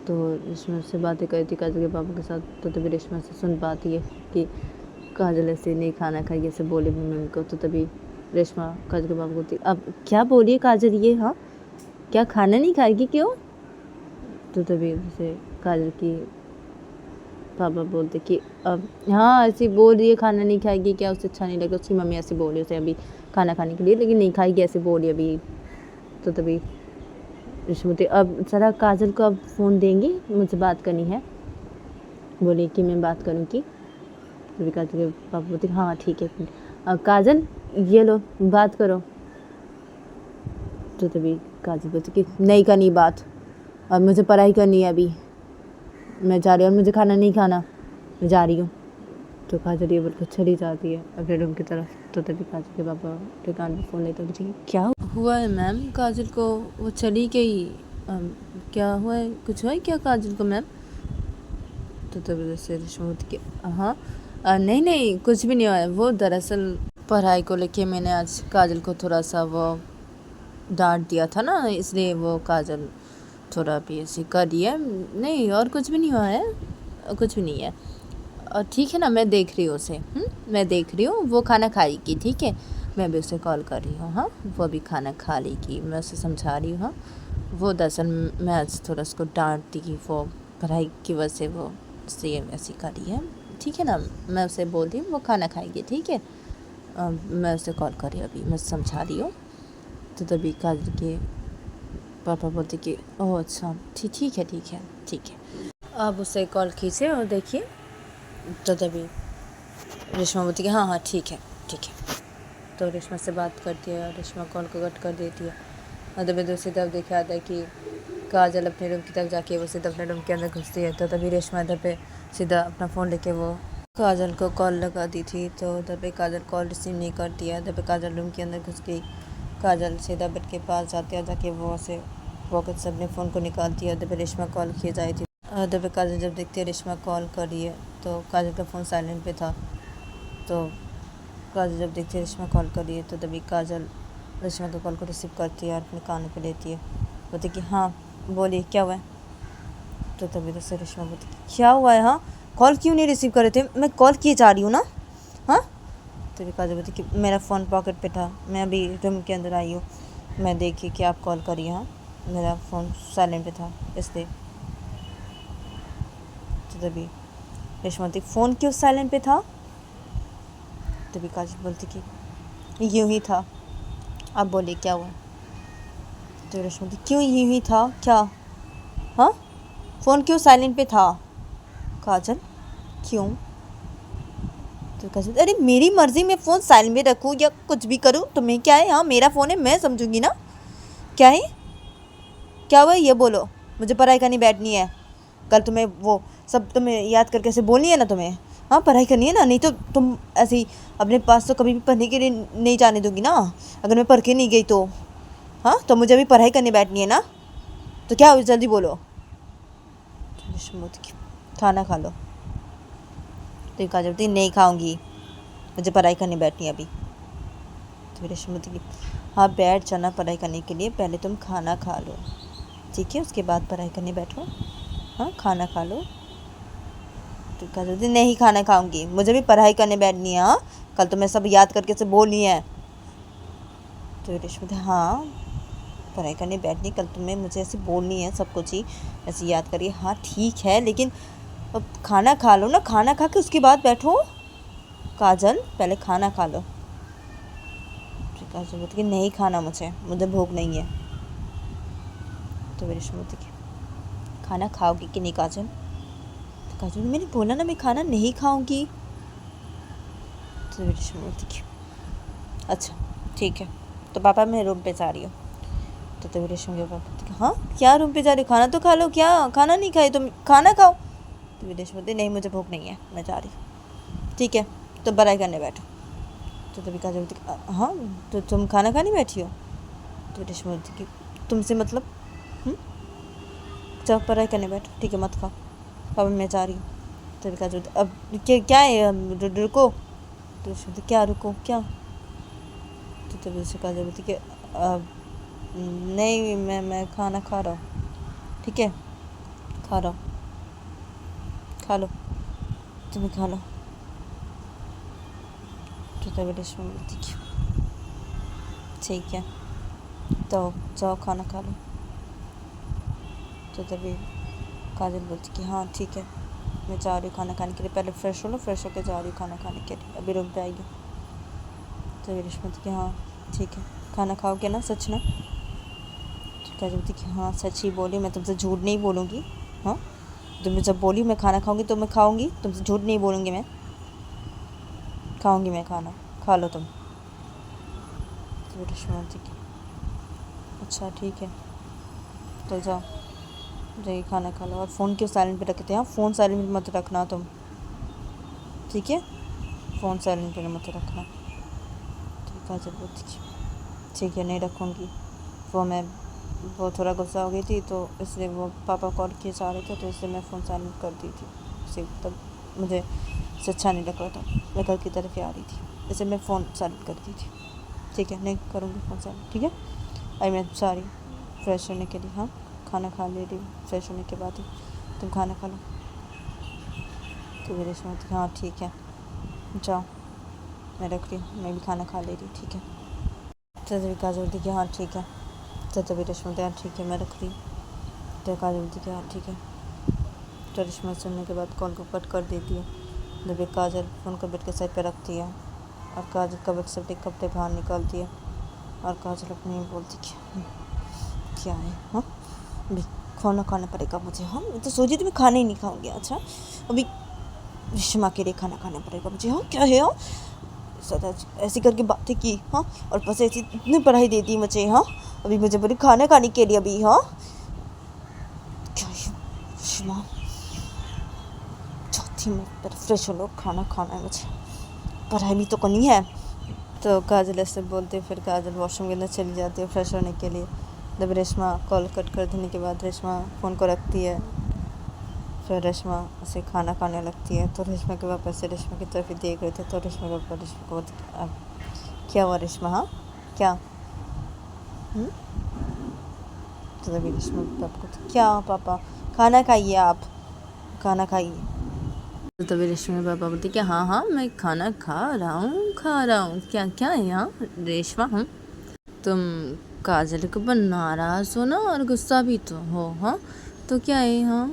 [SPEAKER 1] तो रेशमा से बातें करी थी काजल के पापा के साथ। तो तभी रेशमा से सुन पाती है कि काजल ऐसे नहीं खाना खाई ऐसे बोले मम्मी को। तो तभी रेशमा काजल के पापा बोलती अब क्या बोलिए काजल ये, हाँ क्या खाना नहीं खाएगी क्यों। तो तभी उसे काजल की पापा बोलते कि अब हाँ ऐसी बोल रही है खाना नहीं खाएगी, क्या उसे अच्छा नहीं लगा, उसकी मम्मी ऐसे बोल रही उसे अभी खाना खाने के लिए लेकिन नहीं खाएगी ऐसे बोल रही अभी। तो तभी रेशमा बोलती अब ज़रा काजल को अब फ़ोन देंगी, मुझे बात करनी है, बोली कि मैं बात करूँगी। तभी काजल के पापा बोलते हाँ ठीक है काजल ये लो बात करो। तो तभी काजल बोलती कि नहीं करनी बात और मुझे पढ़ाई करनी है अभी, मैं जा रही हूँ और मुझे खाना नहीं खाना, मैं जा रही हूँ। तो काजल ये बोलकर चली जाती है अपने रूम की तरफ। तो तभी काजल के पापा के कान पर फ़ोन लेते हैं क्या हुआ है मैम काजल को, वो चली गई, क्या हुआ है, कुछ हुआ है क्या काजल को मैम। तो तभी से रेशमा बोलती कि हाँ नहीं नहीं कुछ भी नहीं हुआ है। वो दरअसल पढ़ाई को लेके मैंने आज काजल को थोड़ा सा वो डांट दिया था ना, इसलिए वो काजल थोड़ा भी ऐसे कर रही है। नहीं और कुछ भी नहीं हुआ है, कुछ भी नहीं है। और ठीक है ना, मैं देख रही हूँ उसे, मैं देख रही हूँ, वो खाना खाएगी, ठीक है। मैं अभी उसे कॉल कर रही हूँ, हाँ वो अभी खाना खा लेगी, मैं उसे समझा रही हूँ। हाँ वो दरअसल मैं आज थोड़ा उसको डांट दी, वो पढ़ाई की वजह से वो उससे ऐसी कर रही है, ठीक है ना। मैं उसे बोल रही हूँ वो खाना खाएगी, ठीक है। मैं उसे कॉल कर रही हूँ, अभी मैं समझा रही हूँ। तो तभी काजल के पापा बोलते कि ओह अच्छा ठीक है ठीक है ठीक है। अब उसे कॉल कीजिए और देखिए। तो तभी रेशमा बोलती कि हाँ हाँ ठीक है ठीक है। तो रेशमा से बात करती है और रेशमा कॉल को कट कर देती है। और तभी दूसरी तरफ देखा आता है कि काजल अपने रूम की तरफ जाके वो सीधा अपने रूम के अंदर घुसती है। तो तभी रेशमा इधर पे सीधा अपना फ़ोन लेके वो काजल को कॉल लगा दी थी। तो उधर पे काजल कॉल रिसीव नहीं करती है। उधर पे काजल रूम के अंदर घुस गई। काजल सीधा बेड के पास जाते हैं, जाके वो उसे पॉकेट से अपने फ़ोन को निकालती है। उधर पे रेशमा कॉल किए जाए थी। उधर पे काजल जब देखती है रेशमा कॉल कर रही है तो काजल का फ़ोन साइलेंट पे था। तो काजल जब देखती है रेशमा कॉल कर रही है तो तभी काजल रेशमा के कॉल को रिसीव करती है और अपने कानों पे लेती है। बोलती कि हाँ बोलिए क्या हुआ है। तो तभी तो से रेशमा बोलती क्या हुआ है, हाँ कॉल क्यों नहीं रिसीव कर रहे थे, मैं कॉल किए जा रही हूँ ना। हाँ तभी काजल बोलती कि मेरा फ़ोन पॉकेट पे था, मैं अभी रूम के अंदर आई हूँ, मैं देखी कि आप कॉल करिए, हाँ मेरा फ़ोन साइलेंट पे था इसलिए। तो तभी रेशमा बोलती फ़ोन क्यों साइलेंट पे था। तभी काजल बोलती कि यूँ ही था, आप बोलिए क्या हुआ। तो रेशमा बोलती क्यों यूँ ही था क्या, हाँ फ़ोन क्यों साइलेंट पे था। काजल क्यों। तो काजल अरे मेरी मर्ज़ी, मैं फ़ोन साइलेंट में रखूँ या कुछ भी करूँ, तुम्हें क्या है, हाँ मेरा फ़ोन है, मैं समझूंगी ना। क्या है, क्या हुआ ये बोलो, मुझे पढ़ाई करनी बैठनी है। कल तुम्हें वो सब तुम्हें याद करके ऐसे बोलनी है ना तुम्हें, हाँ पढ़ाई करनी है ना, नहीं तो तुम ऐसे ही अपने पास तो कभी भी पढ़ने के लिए नहीं जाने दूंगी ना। अगर मैं पढ़ के नहीं गई तो, हाँ तो मुझे अभी पढ़ाई करनी बैठनी है ना, तो क्या जल्दी बोलो। खाना खा लो। तो काजल बोलती नहीं खाऊंगी, मुझे पढ़ाई करनी बैठनी है अभी। तो रेशमा बोलती कि हाँ बैठ जाना पढ़ाई करने के लिए, पहले तुम खाना खा लो, ठीक है उसके बाद पढ़ाई करने बैठो, हाँ खाना खा लो। तो काजल बोलती नहीं खाना खाऊंगी, मुझे भी पढ़ाई करने बैठनी है, हाँ कल तो मैं सब याद करके से बोलनी है। तो रेशमा बोलती हाँ पढ़ाई करने बैठनी, कल तुम्हें मुझे ऐसे बोलनी है सब कुछ ही ऐसे याद करिए, हाँ ठीक है लेकिन अब खाना खा लो ना, खाना खा के उसके बाद बैठो। काजल पहले खाना खा लो। फिर काजल बोलती कि नहीं खाना मुझे भूख नहीं है। तो रेशमा बोलती कि खाना खाओगी कि नहीं काजल। तो काजल मैंने बोला ना मैं खाना नहीं खाऊंगी। तो रेशमा बोलती कि अच्छा ठीक है, तो पापा मैं रूम पे जा रही हूँ। तो तभी रेशमा के पापा बोलते हाँ क्या रूम पे जा रही हो, खाना तो खा लो, क्या खाना नहीं खाई तुम, खाना खाओ। तो रेशमा बोलती नहीं मुझे भूख नहीं है, मैं जा रही हूँ, ठीक है तो पढ़ाई करने बैठो। तो तभी काजल बोलती हाँ तो तुम खाना खाने बैठी हो। तो रेशमा बोलती कि तुमसे मतलब, चलो पढ़ाई करने बैठो, ठीक है मत खाओ, पापा मैं जा रही हूँ। तभी काजल बोलती अब क्या है, रुको। तो रेशमा बोलती क्या रुको क्या। तो तभी से काजल बोलती कि अब नहीं मैं खाना खा रहा हूँ, ठीक है खा रहा हूँ, खा लो तुम्हें खा लो। तो तभी रेशमा बोलती कि ठीक है तो जाओ खाना खा लो। तो तभी काजल बोलती कि हाँ ठीक है मैं जा रही हूँ खाना खाने के लिए, पहले फ्रेश हो लो, फ्रेश होकर जा रही हूँ खाना खाने के लिए, अभी रूम पे आएगी। तो रेशमा बोलती कि हाँ ठीक है खाना खाओगे ना सच ना। तो काजल बोलती कि हाँ सच ही बोली, मैं तुमसे झूठ नहीं बोलूँगी, हाँ तुमने जब बोली मैं खाना खाऊंगी तो मैं खाऊंगी, तुमसे झूठ नहीं बोलूँगी, मैं खाऊंगी, मैं खाना खा लो तुम। तो रेशमा बोलती कि अच्छा ठीक है तो जाओ जाइए खाना खा लो, और फ़ोन क्यों साइलेंट पे रखे थे, हाँ फ़ोन साइलेंट पे मत रखना तुम, ठीक है फ़ोन साइलेंट पे मत रखना। तो काजल बोलती ठीक है नहीं रखूँगी, वो थोड़ा गुस्सा हो गई थी तो इसलिए वो पापा कॉल किए जा रहे थे तो इसलिए मैं फ़ोन साइलेंट कर दी थी। से तब मुझे से अच्छा नहीं लग रहा था। मैं घर की तरफ ही आ रही थी, जैसे मैं फ़ोन साइलेंट कर दी थी। ठीक है, नहीं करूँगी फ़ोन साइलेंट, ठीक है। आई मैं सॉरी। फ्रेश होने के लिए, हाँ खाना खा ले रही हूँ, फ्रेश होने के बाद ही तुम खाना खा लो। तो मेरे रेशमा बोलती हाँ ठीक है जाओ, मैं रख रही हूँ, मैं भी खाना खा ले रही हूँ, ठीक है। तो तभी काजल बोलती कि हाँ ठीक है। तो तभी रेशमा बोलती हाँ ठीक है मैं रख रही हूँ। तो काजल बोलती कि हाँ ठीक है। तो रेशमा सुनने के बाद कॉल को कट कर देती है। जब एक काजल फ़ोन को बेड के साइड पर रखती है और काजल कबक से कपड़े बाहर निकालती है और काजल अपनी बोलती क्या है, हाँ अभी खाना खाना पड़ेगा मुझे, हाँ मैं तो सोची थी मैं खाना ही नहीं खाऊंगी, अच्छा अभी रेशमा के लिए खाना खाना पड़ेगा मुझे, हाँ क्या है, हाँ सदा ऐसी करके बातें की, हाँ और बस ऐसी इतनी पढ़ाई दे दी मुझे, हाँ अभी मुझे बोली खाना खाने के लिए अभी, हाँ क्या है रेशमा चाहती मैं पर फ्रेश हो लो, खाना खाना है मुझे, पढ़ाई भी तो करनी है। तो काजल ऐसे बोलते फिर काजल वॉशरूम के अंदर चली जाती है फ्रेश होने के लिए। जब रेशमा कॉल कट कर देने के बाद रेशमा फ़ोन को रखती है, फिर रेशमा उसे खाना खाने लगती है। तो रेशमा के पापा से रेशमा की तरफ ही देख रहे थे। तो रेशमा के पापा रेशमा को बोलते क्या हुआ रेशमा, हाँ क्या, तो तभी रेशमा के पापा को क्या पापा खाना खाइए, आप खाना खाइए। तो तभी रेशमा के पापा बोलते कि हाँ हाँ मैं खाना खा रहा हूँ, क्या क्या है यहाँ रेशमा, हूँ तुम काजल के ऊपर नाराज़ हो ना और गुस्सा भी तो हो, हाँ तो क्या है, हाँ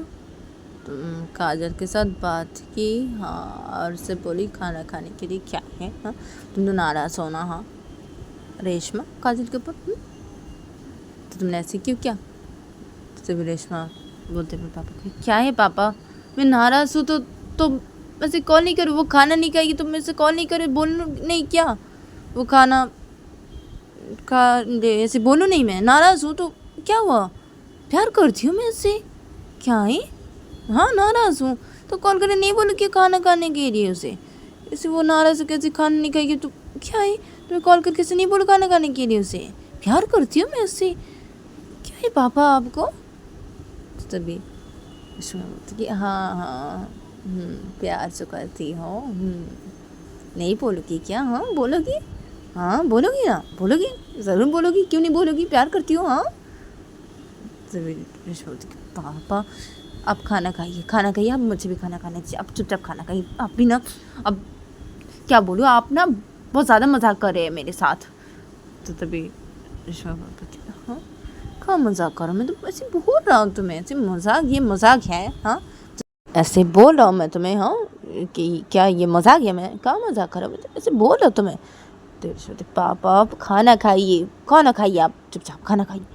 [SPEAKER 1] तुम काजल के साथ बात की, हाँ और से बोली खाना खाने के लिए, क्या है, हाँ तुम तो नाराज़ हो ना, हाँ रेशमा काजल के ऊपर, तो तुमने ऐसे क्यों किया। तो रेशमा बोलते मेरे पापा को क्या है पापा मैं नाराज़ हूँ तो ऐसे कॉल नहीं करूँ, वो खाना नहीं खाएगी तो मेरे से कॉल नहीं करे, बोलूँ नहीं क्या, वो खाना खा ऐसे बोलूँ नहीं, मैं नाराज़ हूँ तो क्या हुआ, प्यार करती हूँ मैं इससे, क्या है, हाँ नाराज़ हूँ तो कॉल करे, नहीं बोलूँ कि खाना खाने के लिए उसे, ऐसे वो नाराज़ है कैसे खाना नहीं खाएगी तो क्या है, तुम्हें कॉल करके से नहीं बोलूँ खाना खाने के लिए उसे, प्यार करती हूँ मैं उससे, क्या है पापा आपको। तभी बोलती कि हाँ हाँ प्यार से करती हो, नहीं बोलोगी क्या, हाँ बोलोगी, हाँ बोलोगी ना, बोलोगी ज़रूर बोलोगी, क्यों नहीं बोलोगी, प्यार करती हो, हाँ। तभी बोलती कि पापा आप खाना खाइए, अब मुझे भी खाना खाना चाहिए, अब चुपचाप खाना खाइए, आप भी ना, अब क्या बोलूँ आप ना बहुत ज़्यादा मजाक कर रहे हैं मेरे साथ। तो तभी हाँ क्या मजाक करो, मैं तो ऐसे बोल रहा हूँ तुम्हें, ऐसे मजाक, ये मजाक है, हाँ ऐसे बोल रहा हूँ मैं तुम्हें, हाँ कि क्या ये मजाक है, मैं क्या मजाक कर रहा हूँ, मैं तो ऐसे बोल रहा हूँ तुम्हें। तो पापा आप खाना खाइए आप चुपचाप खाना खाइए।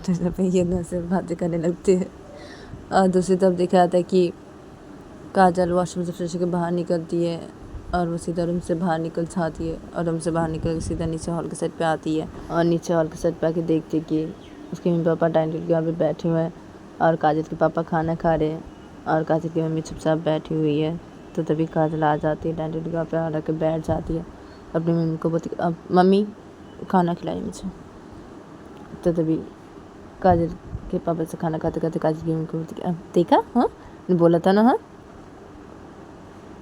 [SPEAKER 1] तो तभी ये ना से बातें करने लगते हैं। और दूसरी तरफ देखा जाता है कि काजल वॉशरूम से फ्रेश होकर बाहर निकलती है और वो सीधा रूम से बाहर निकल जाती है और रूम से बाहर निकल सीधा नीचे हॉल के साइड पे आती है और नीचे हॉल के साइड पे आके देखती है कि उसके मम्मी पापा डाइनिंग टेबल के यहाँ पे बैठे हुए हैं और काजल के पापा खाना खा रहे हैं और काजल की मम्मी चुपचाप बैठी हुई है। तो तभी काजल आ जाती है डाइनिंग टेबल पे आकर बैठ जाती है, अपनी मम्मी को बोलती अब मम्मी खाना खिलाई मुझे। तो तभी काजल के पापा से खाना खाते खाते काजल की मम्मी को बोलती अब देखा, हाँ बोला था ना, हाँ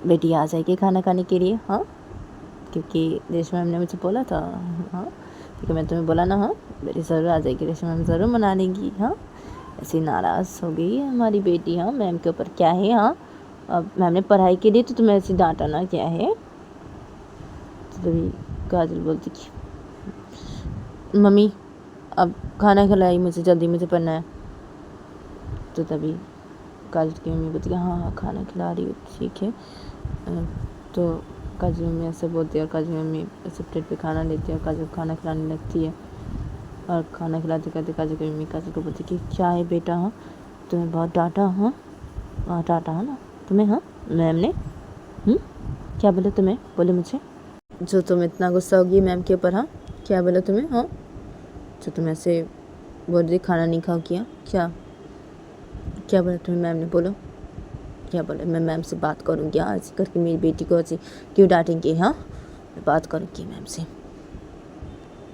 [SPEAKER 1] बेटी आ जाएगी खाना खाने के लिए, हाँ क्योंकि रेशमा मैम ने मुझे बोला था, हाँ ठीक है मैं तुम्हें बोला ना, हाँ बेटी ज़रूर आ जाएगी, रेशमा मैम ज़रूर मना लेंगी, हाँ ऐसी नाराज़ हो गई है हमारी बेटी, हाँ मैम के ऊपर, क्या है, हाँ अब मैम ने पढ़ाई के लिए तो तुम्हें ऐसी डांटा ना, क्या है। तो तभी काजल बोलती कि मम्मी अब खाना खिलाई मुझे, जल्दी मुझे पढ़ना है। तो तभी काजल की मम्मी बोलती है हाँ हाँ खाना खिला रही हूँ, ठीक है। तो काजल मम्मी ऐसे बोलती है और काजल मम्मी ऐसे प्लेट पे खाना लेती है और काजल खाना खिलाने लगती है और खाना खिलाते खाते काजल की मम्मी काजल को बोलती है कि क्या है बेटा, हाँ तुम्हें बहुत डांटा, हाँ बहुत डांटा है ना तुम्हें, हाँ मैम ने, क्या बोला तुम्हें, बोले मुझे जो तुम इतना गुस्सा होगी मैम के ऊपर, हाँ क्या बोला तुम्हें, हाँ जो तुम ऐसे बोल रही खाना नहीं खाओ किया, क्या बोला तुम्हें मैम ने, बोलो क्या बोला। मैं मैम से बात करूँगी, हाँ ऐसे करके मेरी बेटी को ऐसे क्यों डांटेंगे, हाँ मैं बात करूँगी मैम से,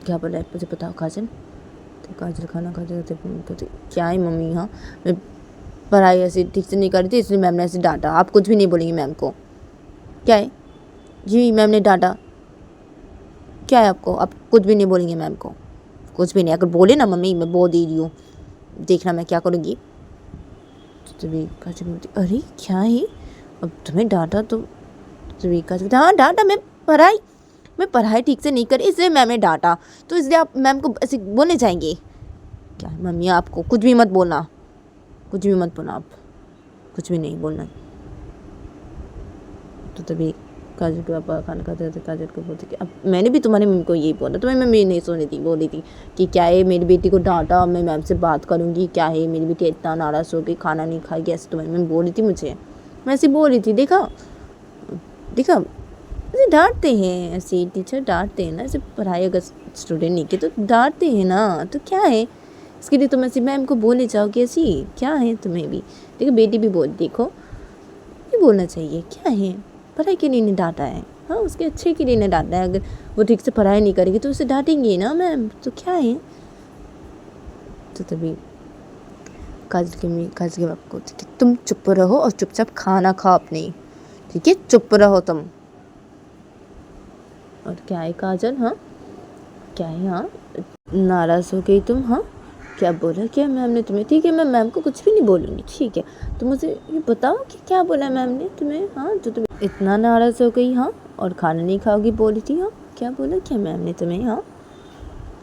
[SPEAKER 1] क्या बोला है मुझे बताओ काजल। तो काजल खाना खाते खाते क्या है मम्मी, हाँ मैं पढ़ाई ऐसी ठीक से नहीं कर रही थी इसलिए मैम ने ऐसे डांटा। आप कुछ भी नहीं बोलेंगी मैम को? क्या है जी? मैम ने डांटा, क्या है आपको? आप कुछ भी नहीं बोलेंगे मैम को? कुछ भी नहीं। अगर बोले ना मम्मी मैं बोल दे रही हूँ, देखना मैं क्या करूँगी। तो तभी काजल बोलती अरे क्या है, अब तुम्हें डांटा तो? तभी काजल बोलती हाँ डांटा, मैं पढ़ाई ठीक से नहीं करी इसलिए मैम ने डांटा, तो इसलिए आप मैम को ऐसे बोलने जाएंगे क्या? मम्मी आपको कुछ भी मत बोलना, कुछ भी मत बोलना, आप कुछ भी नहीं बोलना। तो तभी काजल के पापा खाना खाते थे, काजल को बोलते कि अब मैंने भी तुम्हारी मम्मी को यही बोला, तुम्हें मम्मी नहीं सुनी थी, बोली थी कि क्या है मेरी बेटी को डांटा, मैं मैम से बात करूँगी, क्या है मेरी बेटी इतना नाराज़ हो गई, खाना नहीं खाएगी, ऐसे तुम्हारी मम्मी बोली थी मुझे, मैं ऐसे बोल रही थी। देखा ऐसे डांटते हैं, ऐसे टीचर डांटते हैं ना, ऐसे पढ़ाई अगर स्टूडेंट नहीं की तो डांटते हैं ना, तो क्या है इसके लिए तुम ऐसे मैम को बोले जाओ कि ऐसी क्या है तुम्हें भी। देखो बेटी भी बोल, देखो ये बोलना चाहिए, क्या है पढ़ाई के लिए नहीं डांटा है, हाँ उसके अच्छे के लिए नहीं डांटा है। अगर वो ठीक से पढ़ाई नहीं करेगी तो उसे डांटेंगे ना मैम, तो क्या है। तो तभी काजल के बाप को कि तुम चुप रहो और चुपचाप खाना खाओ अपने, ठीक है, चुप रहो तुम। और क्या है काजल, हाँ क्या है, हाँ नाराज़ हो गई तुम, हाँ क्या बोला क्या मैम ने तुम्हें? ठीक है मैं मैम को कुछ भी नहीं बोलूँगी, ठीक है तो मुझे ये बताओ कि क्या बोला मैम ने तुम्हें, हाँ जो तुम इतना नाराज़ हो गई, हाँ और खाना नहीं खाओगी बोली थी, हाँ क्या बोला क्या मैम ने तुम्हें, हाँ।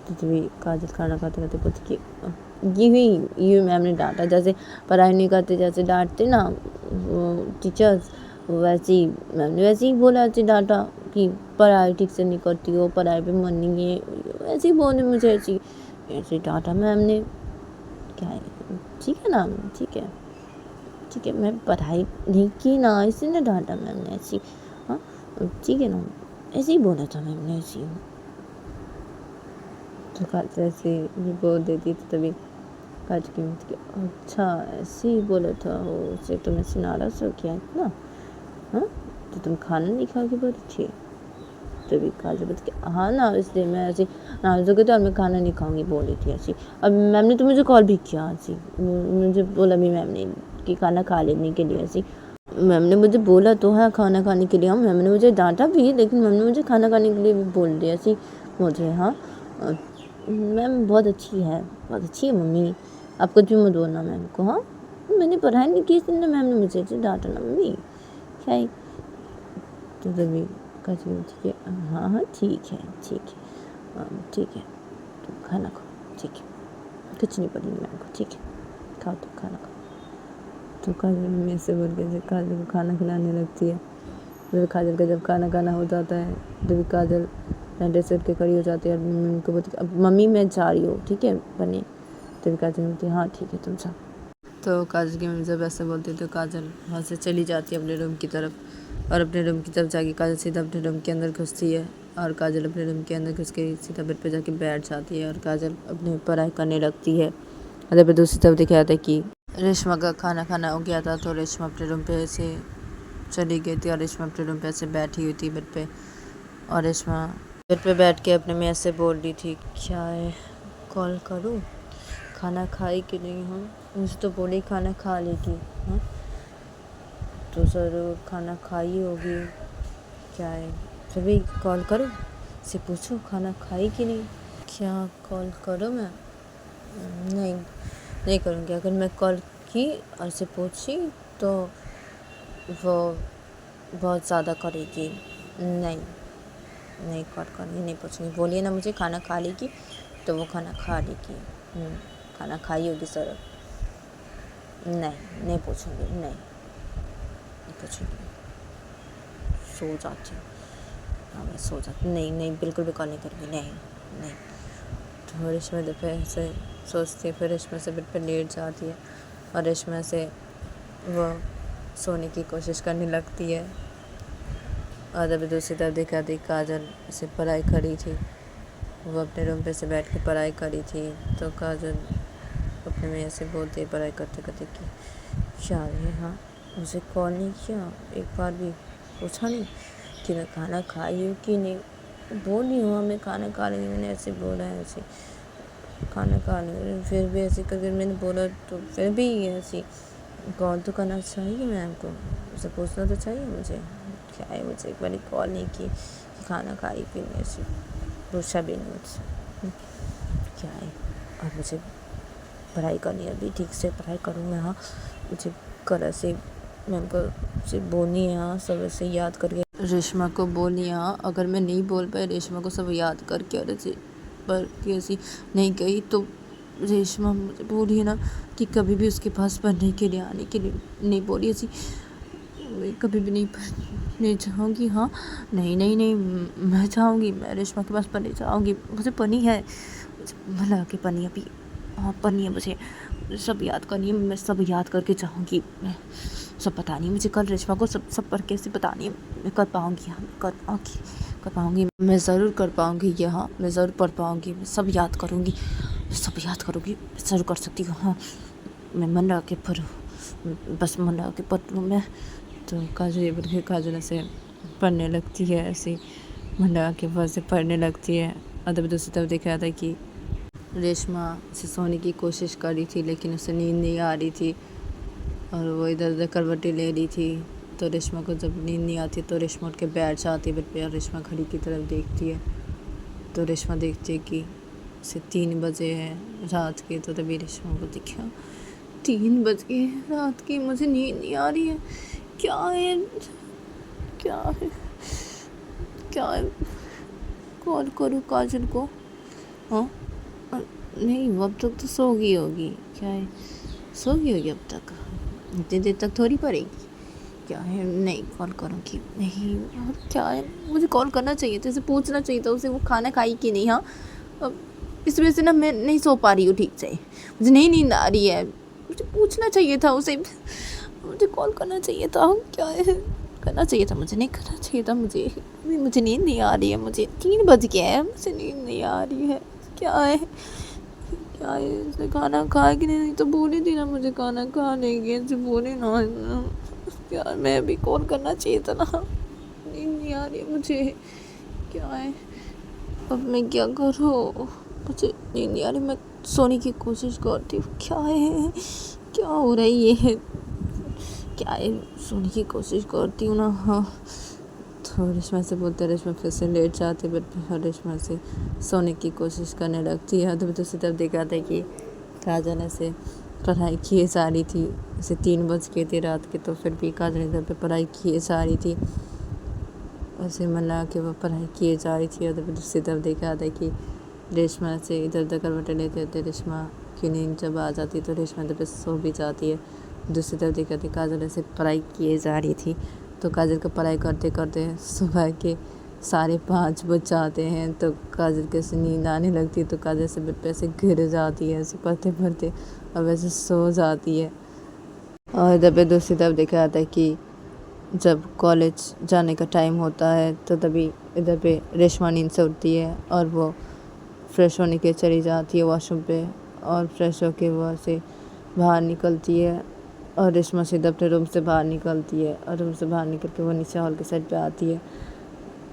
[SPEAKER 1] तो तभी काजल खाना खाते खाते बोलती कि ये मैम ने डांटा, जैसे पढ़ाई नहीं करते जैसे डांटते ना वो टीचर्स, वैसे ही मैम ने वैसे ही बोला, ऐसे डांटा कि पढ़ाई ठीक से नहीं करती हो, पढ़ाई पे मन नहीं है, ऐसे ही बोले मुझे, ऐसे डांटा मैम ने। क्या है, ठीक है ना, ठीक है मैं पढ़ाई नहीं की ना इसलिए डांटा मैम ने ऐसी, हाँ ठीक है ना, ऐसे ही बोला था मैम ने ऐसी। तो काजल ऐसे बोल देती तो तभी काजल की मत की अच्छा ऐसे ही बोला था वो, उसे तुम ऐसे नाराज़ हो क्या इतना, हाँ तो तुम खाना नहीं खाओगी बोली थी। तभी काजल बोलती कि हाँ ना इसलिए मैं ऐसी नाराज़ हो गई थी और मैं खाना नहीं खाऊंगी बोली थी ऐसी। अब मैम ने तो मुझे कॉल भी किया ऐसी, मुझे बोला भी मैम ने कि खाना खा लेने के लिए ऐसी। मैम ने मुझे बोला तो है खाना खाने के लिए, हाँ मैम ने मुझे डांटा भी लेकिन मैम ने मुझे खाना खाने के लिए भी बोल दिया ऐसी मुझे। हाँ मैम बहुत अच्छी है मम्मी, आप कुछ भी मत बोलना मैम को, हाँ मैंने पढ़ाई नहीं की इसलिए मैम ने मुझे डांटा ना मम्मी, क्या है। तो तभी काजल ठीक है हाँ ठीक है ठीक है तुम खाना खाओ, ठीक है कुछ नहीं पड़ेगी मैम को, ठीक है खाओ तुम खाना खाओ। तो काजल मम्मी से बोल के काजल को खाना खिलाने लगती है। फिर काजल का जब खाना खाना हो जाता है तभी काजल डंडे से उठ के खड़ी हो जाती है और मम्मी को बोलती अब मम्मी मैं जा रही हूँ, ठीक है बने। तभी काजल बोलती है हाँ ठीक है तुम जाओ। तो काजल की मम्मी जब ऐसे बोलती है तो काजल वहाँ से चली जाती है अपने रूम की तरफ, और अपने रूम की तरफ जाके काजल सीधा अपने रूम के अंदर घुसती है, और काजल अपने रूम के अंदर घुस के सीधा बेड पे जाके बैठ जाती है और काजल अपनी पढ़ाई करने लगती है। और फिर दूसरी तरफ दिखाया था कि रेशमा का खाना खाना हो गया था, तो रेशमा अपने रूम पे ऐसे चली गई थी और रेशमा अपने रूम पे ऐसे बैठी हुई थी बेड पे, और रेशमा बेड पे बैठ के अपने में ऐसे बोल रही थी क्या है कॉल करूँ, खाना खाई कि नहीं, हाँ मुझे तो बोली खाना खा लेगी, हाँ तो ज़रूर खाना खाई होगी, क्या है फिर भी कॉल करो से पूछो खाना खाई कि नहीं। क्या कॉल करो मैं नहीं करूँगी, अगर मैं कॉल की और से पूछी तो वो बहुत ज़्यादा करेगी, नहीं कॉल करूँगी, नहीं पूछूँगी, बोलिए ना मुझे खाना खा लेगी तो वो खाना खा लेगी, खाना खाई होगी सर, नहीं पूछूँगी, नहीं पूछूँगी, सो जाती हूँ, हाँ मैं सो जाती, नहीं बिल्कुल भी कॉल नहीं करूँगी, नहीं। तो रेशमा दोपहर से सोचती है, फिर रेशमा से बेड पर लेट जाती है और रेशमा से वो सोने की कोशिश करने लगती है। और अभी दूसरी तरफ देखा थी काजल से पढ़ाई करी थी, वो अपने रूम पे से बैठ के पढ़ाई करी थी, तो काजल अपने में ऐसे बोलती है पढ़ाई करते करते कि क्या है, हाँ मुझे कॉल नहीं किया, एक बार भी पूछा नहीं कि मैं खाना खाई हूँ कि नहीं, बोल नहीं हुआ मैं खाना खा लेंगी, मैंने ऐसे बोला है ऐसे खाना खा लेंगे, फिर भी ऐसे करके मैंने बोला तो फिर भी ऐसी कॉल तो करना चाहिए मैम को, उसे पूछना तो चाहिए मुझे। क्या है, मुझे एक बार कॉल नहीं की कि खाना खाई कि नहीं, ऐसे पूछा भी नहीं मुझसे। क्या है, और मुझे पढ़ाई करनी है, अभी ठीक से पढ़ाई करूँ मैं। हाँ, मुझे कल से मैम को से बोलनी है। हाँ, सब ऐसे याद करके रेशमा को बोलनी। हाँ, अगर मैं नहीं बोल पाई रेशमा को सब याद करके, और ऐसे पर कैसी नहीं गई तो रेशमा मुझे बोली है ना कि कभी भी उसके पास पढ़ने के लिए आने के लिए नहीं बोली ऐसी, मैं कभी भी नहीं चाहूँगी। हाँ, नहीं नहीं नहीं, मैं चाहूँगी, मैं रेशमा के पास पढ़ने चाहूँगी, मुझे पढ़नी है, मुझे भला के पढ़नी है अभी। हाँ, पढ़नी है मुझे, सब याद करनी है, मैं सब याद करके चाहूँगी, मैं सब बतानी है मुझे कल रेशमा को, सब पढ़ के ऐसे बतानी है। मैं कर पाऊँगी, हाँ कर पाऊँगी, मैं ज़रूर कर पाऊँगी ये। हाँ, मैं ज़रूर पढ़ पाऊँगी, मैं सब याद करूँगी, सब याद करूँगी, ज़रूर कर सकती हूँ। हाँ, मैं मन लगा के पढ़ूँ, बस मन लगा के पढ़ लूँ मैं। तो काजल ये बोल के काजल ऐसे पढ़ने लगती है, ऐसे मन लगा के बस से पढ़ने लगती है। और तब दूसरी तरफ देखा था कि रेशमा से सोने की कोशिश कर रही थी, लेकिन उसे नींद नहीं आ रही थी और वो इधर उधर करवटें ले रही थी। तो रेशमा को जब नींद नहीं आती तो रेशमा उठ के बैठ जाती है बेड पे, और रेशमा घड़ी की तरफ देखती है। तो रेशमा देखती है कि से 3 बजे हैं रात के। तो तभी रेशमा को दिखा 3 बज गए रात की, मुझे नींद नहीं आ रही है, क्या है क्या है क्या है, कॉल करूँ काजल को? हाँ, नहीं, वो अब तक तो सो गई होगी। क्या है, सो गई होगी अब तक, इतनी देर तक थोड़ी पड़ेगी। क्या है, नहीं कॉल करूँगी, नहीं यार, क्या है, मुझे कॉल करना चाहिए था, इसे पूछना चाहिए था उसे वो खाना खाई कि नहीं। हाँ, अब इस वजह से ना मैं नहीं सो पा रही हूँ ठीक से, मुझे नहीं नींद आ रही है, मुझे पूछना चाहिए था उसे, मुझे कॉल करना चाहिए था। क्या है, करना चाहिए था मुझे, नहीं करना चाहिए था मुझे, मुझे नींद नहीं आ रही है, मुझे 3 बज गए हैं, मुझे नींद नहीं आ रही है। क्या है क्या है, इसने खाना खाया कि नहीं तो बोली थी ना मुझे खाना खा लेंगे, ऐसे बोले ना। यार, मैं अभी कॉल करना चाहिए था ना, नींद नहीं आ रही है मुझे। क्या है, अब मैं क्या करूँ, मुझे नींद नहीं आ रही, मैं सोने की कोशिश करती हूँ। क्या है, क्या हो रहा है ये, क्या है, सोने की कोशिश करती हूँ ना। हाँ, तो रेशमा से बोलते रेशमा फिर से लेट जाती बेड पे, और रेशमा से सोने की कोशिश करने लगती है। तो दूसरी तरफ देखा था कि काजल ऐसे पढ़ाई किए जा रही थी, ऐसे 3 बज गए थे रात के, तो फिर भी काजल इधर पे पढ़ाई किए जा रही थी, ऐसे मन लगा के वो पढ़ाई किए जा रही थी। और दूसरी तरफ देखा था कि रेशमा से इधर उधर करवटें लेते थे, रेशमा की नींद जब आ जाती तो रेशमा इधर पे सो भी जाती है। दूसरी तरफ देखा थी काजल ऐसे पढ़ाई किए जा रही थी, तो काजल को पढ़ाई करते करते सुबह के 5:30 बज जाते हैं। तो काजल के से नींद आने लगती है, तो काजल से बेड पे ऐसे गिर जाती है, ऐसे पढ़ते पढ़ते, और वैसे सो जाती है। और इधर पे दूसरी तरफ देखा जाता है कि जब कॉलेज जाने का टाइम होता है तो तभी इधर पे रेशमा नींद से उठती है, और वो फ्रेश होने के चली जाती है वॉशरूम पे, और फ्रेश होके वो ऐसे बाहर निकलती है, और रेशमा सीधा अपने रूम से बाहर निकलती है, और रूम से बाहर निकल के वो नीचे हॉल के साइड पे आती है,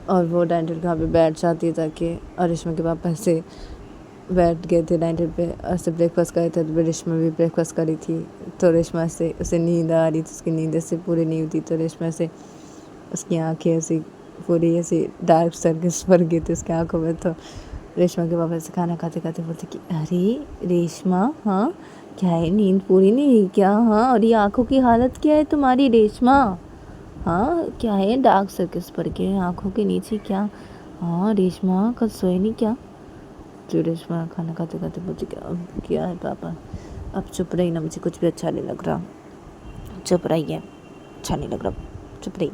[SPEAKER 1] और वो डाइनिंग टेबल पे बैठ जाती है ताकि, और रेशमा के पापा ऐसे बैठ गए थे डाइनिंग टेबल पे, ऐसे ब्रेकफास्ट करे थे, तो रेशमा भी ब्रेकफास्ट करी थी। तो रेशमा से उसे नींद आ रही थी, उसकी नींद ऐसे पूरी नहीं होती, तो रेशमा से उसकी आँखें ऐसी पूरी ऐसी डार्क सर्कल्स भर गई थी उसकी आँखों में। तो रेशमा के पापा से खाना खाते खाते बोलते कि अरे रेशमा, हाँ क्या है, नींद पूरी नहीं हुई क्या? हाँ, और ये आँखों की हालत क्या है तुम्हारी रेशमा? हाँ, क्या है, डार्क सर्कल्स भर के आँखों के नीचे क्या? हाँ रेशमा, कल सोए नहीं क्या? तो रेशमा खाना खाते खाते बोलती क्या है पापा, अब चुप रही ना, मुझे कुछ भी अच्छा नहीं लग रहा, चुप रही है, अच्छा नहीं लग रहा, चुप रही,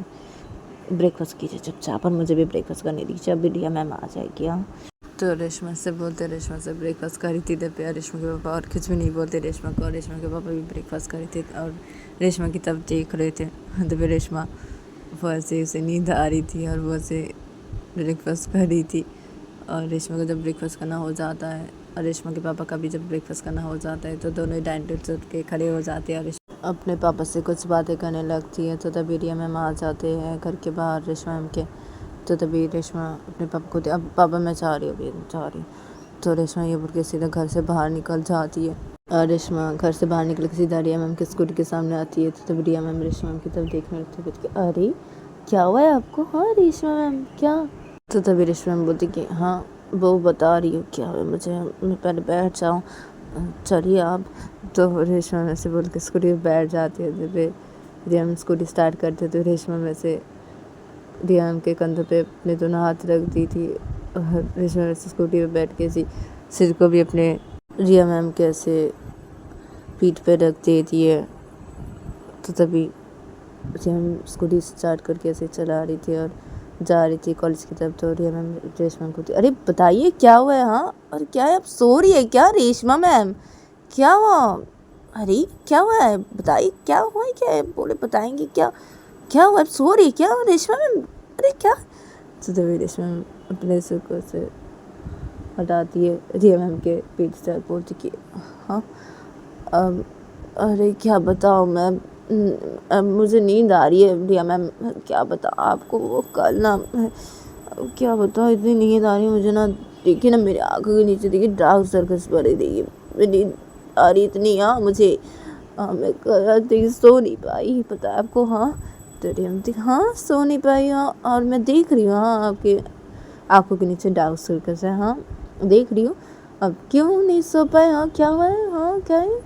[SPEAKER 1] ब्रेकफास्ट कीजिए चुपचाप, और मुझे भी ब्रेकफास्ट करने दीजिए, अभी रिया मैम आ जाएगी। हाँ, तो रेशमा से बोलते रेशमा से ब्रेकफास्ट करी थी इधर पे, रेशमा के पापा और कुछ भी नहीं बोलते रेशमा को, और रेशमा के पापा भी ब्रेकफास्ट करी थे और रेशमा की तरफ देख रहे थे। तो फिर रेशमा वो ऐसे उसे नींद आ रही थी, और वो ऐसे ब्रेकफास्ट कर रही थी, और रेशमा का जब ब्रेकफास्ट करना हो जाता है, और रेशमा के पापा का भी जब ब्रेकफास्ट करना हो जाता है, तो दोनों ही डाइनिंग टेबल से उठ के खड़े हो जाते हैं, और अपने पापा से कुछ बातें करने लगती है। तो तभी रिया मैम आ जाते हैं घर के बाहर रेशमा मैम के। तो तभी रेशमा अपने पापा को अब पापा मैं चाह रही हूँ, अभी चाह रही हूँ। तो रेशमा ये बोल के सीधा घर से बाहर निकल जाती है। रेशमा घर से बाहर निकल के सीधा रिया मैम के स्कूटी के सामने आती है। तो तब रिया मैम रेशमा मैम की तरफ देखने लगती है कि अरे क्या हुआ है आपको? हाँ रेशमा मैम क्या? तो तभी रेशमा मैम बोलती कि हाँ वो बता रही हो क्या है मुझे, मैं पहले बैठ जाऊँ, चलिए आप। तो रेशमा मैम से बोल के स्कूटी पर बैठ जाती है। जब रिया मैम स्कूटी स्टार्ट करते तो रेशमा मैम से रिया मैम के कंधों पे अपने दोनों हाथ रख दी थी। रेशमा मैम स्कूटी पे बैठ के सिर को भी अपने रिया मैम के ऐसे पीठ पे रख देती है। तो तभी रिया मैम स्कूटी स्टार्ट करके ऐसे चला रही थी और जा रही थी कॉलेज की तरफ। तो रिया मैम रेशमा मैम को थी, अरे बताइए क्या हुआ है? हाँ और क्या है, आप सो रही है क्या रेशमा मैम? क्या हुआ? अरे क्या हुआ है बताइए, क्या हुआ है? क्या है बोले बताएंगे क्या क्या हुआ? आप सो रही है क्या रेशमा मैम? अरे क्या? तो तभी रेशमा मैम अपने सिर को से हटाती है रिया मैम के पीठ से, बोलती कि हाँ अब अरे क्या बताओ मैम, अब मुझे नींद आ रही है रिया मैम, क्या बताओ आपको। वो कल ना क्या बताओ, इतनी नींद आ रही है मुझे ना, देखिए ना मेरी आंखों के नीचे देखिए डार्क सर्कल्स पड़े, देखिए नींद आ रही इतनी। हाँ मुझे मैं कल रात सो नहीं पाई, पता है आपको। हाँ तो रिया मैम हाँ सो नहीं पाई, हाँ और मैं देख रही हूँ हाँ आपके आंखों के नीचे डार्क सर्कल्स है, हाँ देख रही हूँ। अब क्यों नहीं सो पाए? हाँ क्या हुआ है? हाँ क्या है?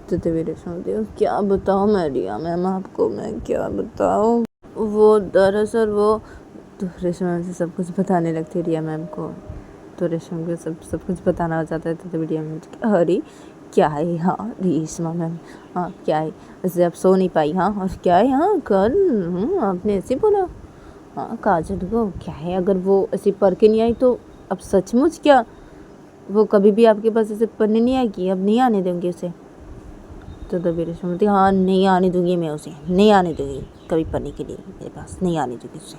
[SPEAKER 1] तो तभी रेशमा बोलती है क्या बताऊँ मैं रिया मैम आपको, मैं क्या बताऊँ। वो दरअसल वो तो रेशमा मैम से सब कुछ बताने लगती है रिया मैम को। तो रेशमा को सब कुछ बताना हो जाता है। तो तभी रिया मैम अरे क्या है? हाँ रेशमा मैम हाँ क्या है? वैसे आप सो नहीं पाई? हाँ और क्या है? हाँ कल आपने ऐसे बोला। हाँ काजल को क्या है, अगर वो ऐसे पढ़ के नहीं आई तो अब सचमुच क्या वो कभी भी आपके पास ऐसे पढ़ने नहीं आएगी? अब नहीं आने देंगे उसे? तो तभी रेशमा बोलती हाँ नहीं आने दूंगी, मैं उसे नहीं आने दूंगी कभी पढ़ने के लिए मेरे पास, नहीं आने दूंगी उसे।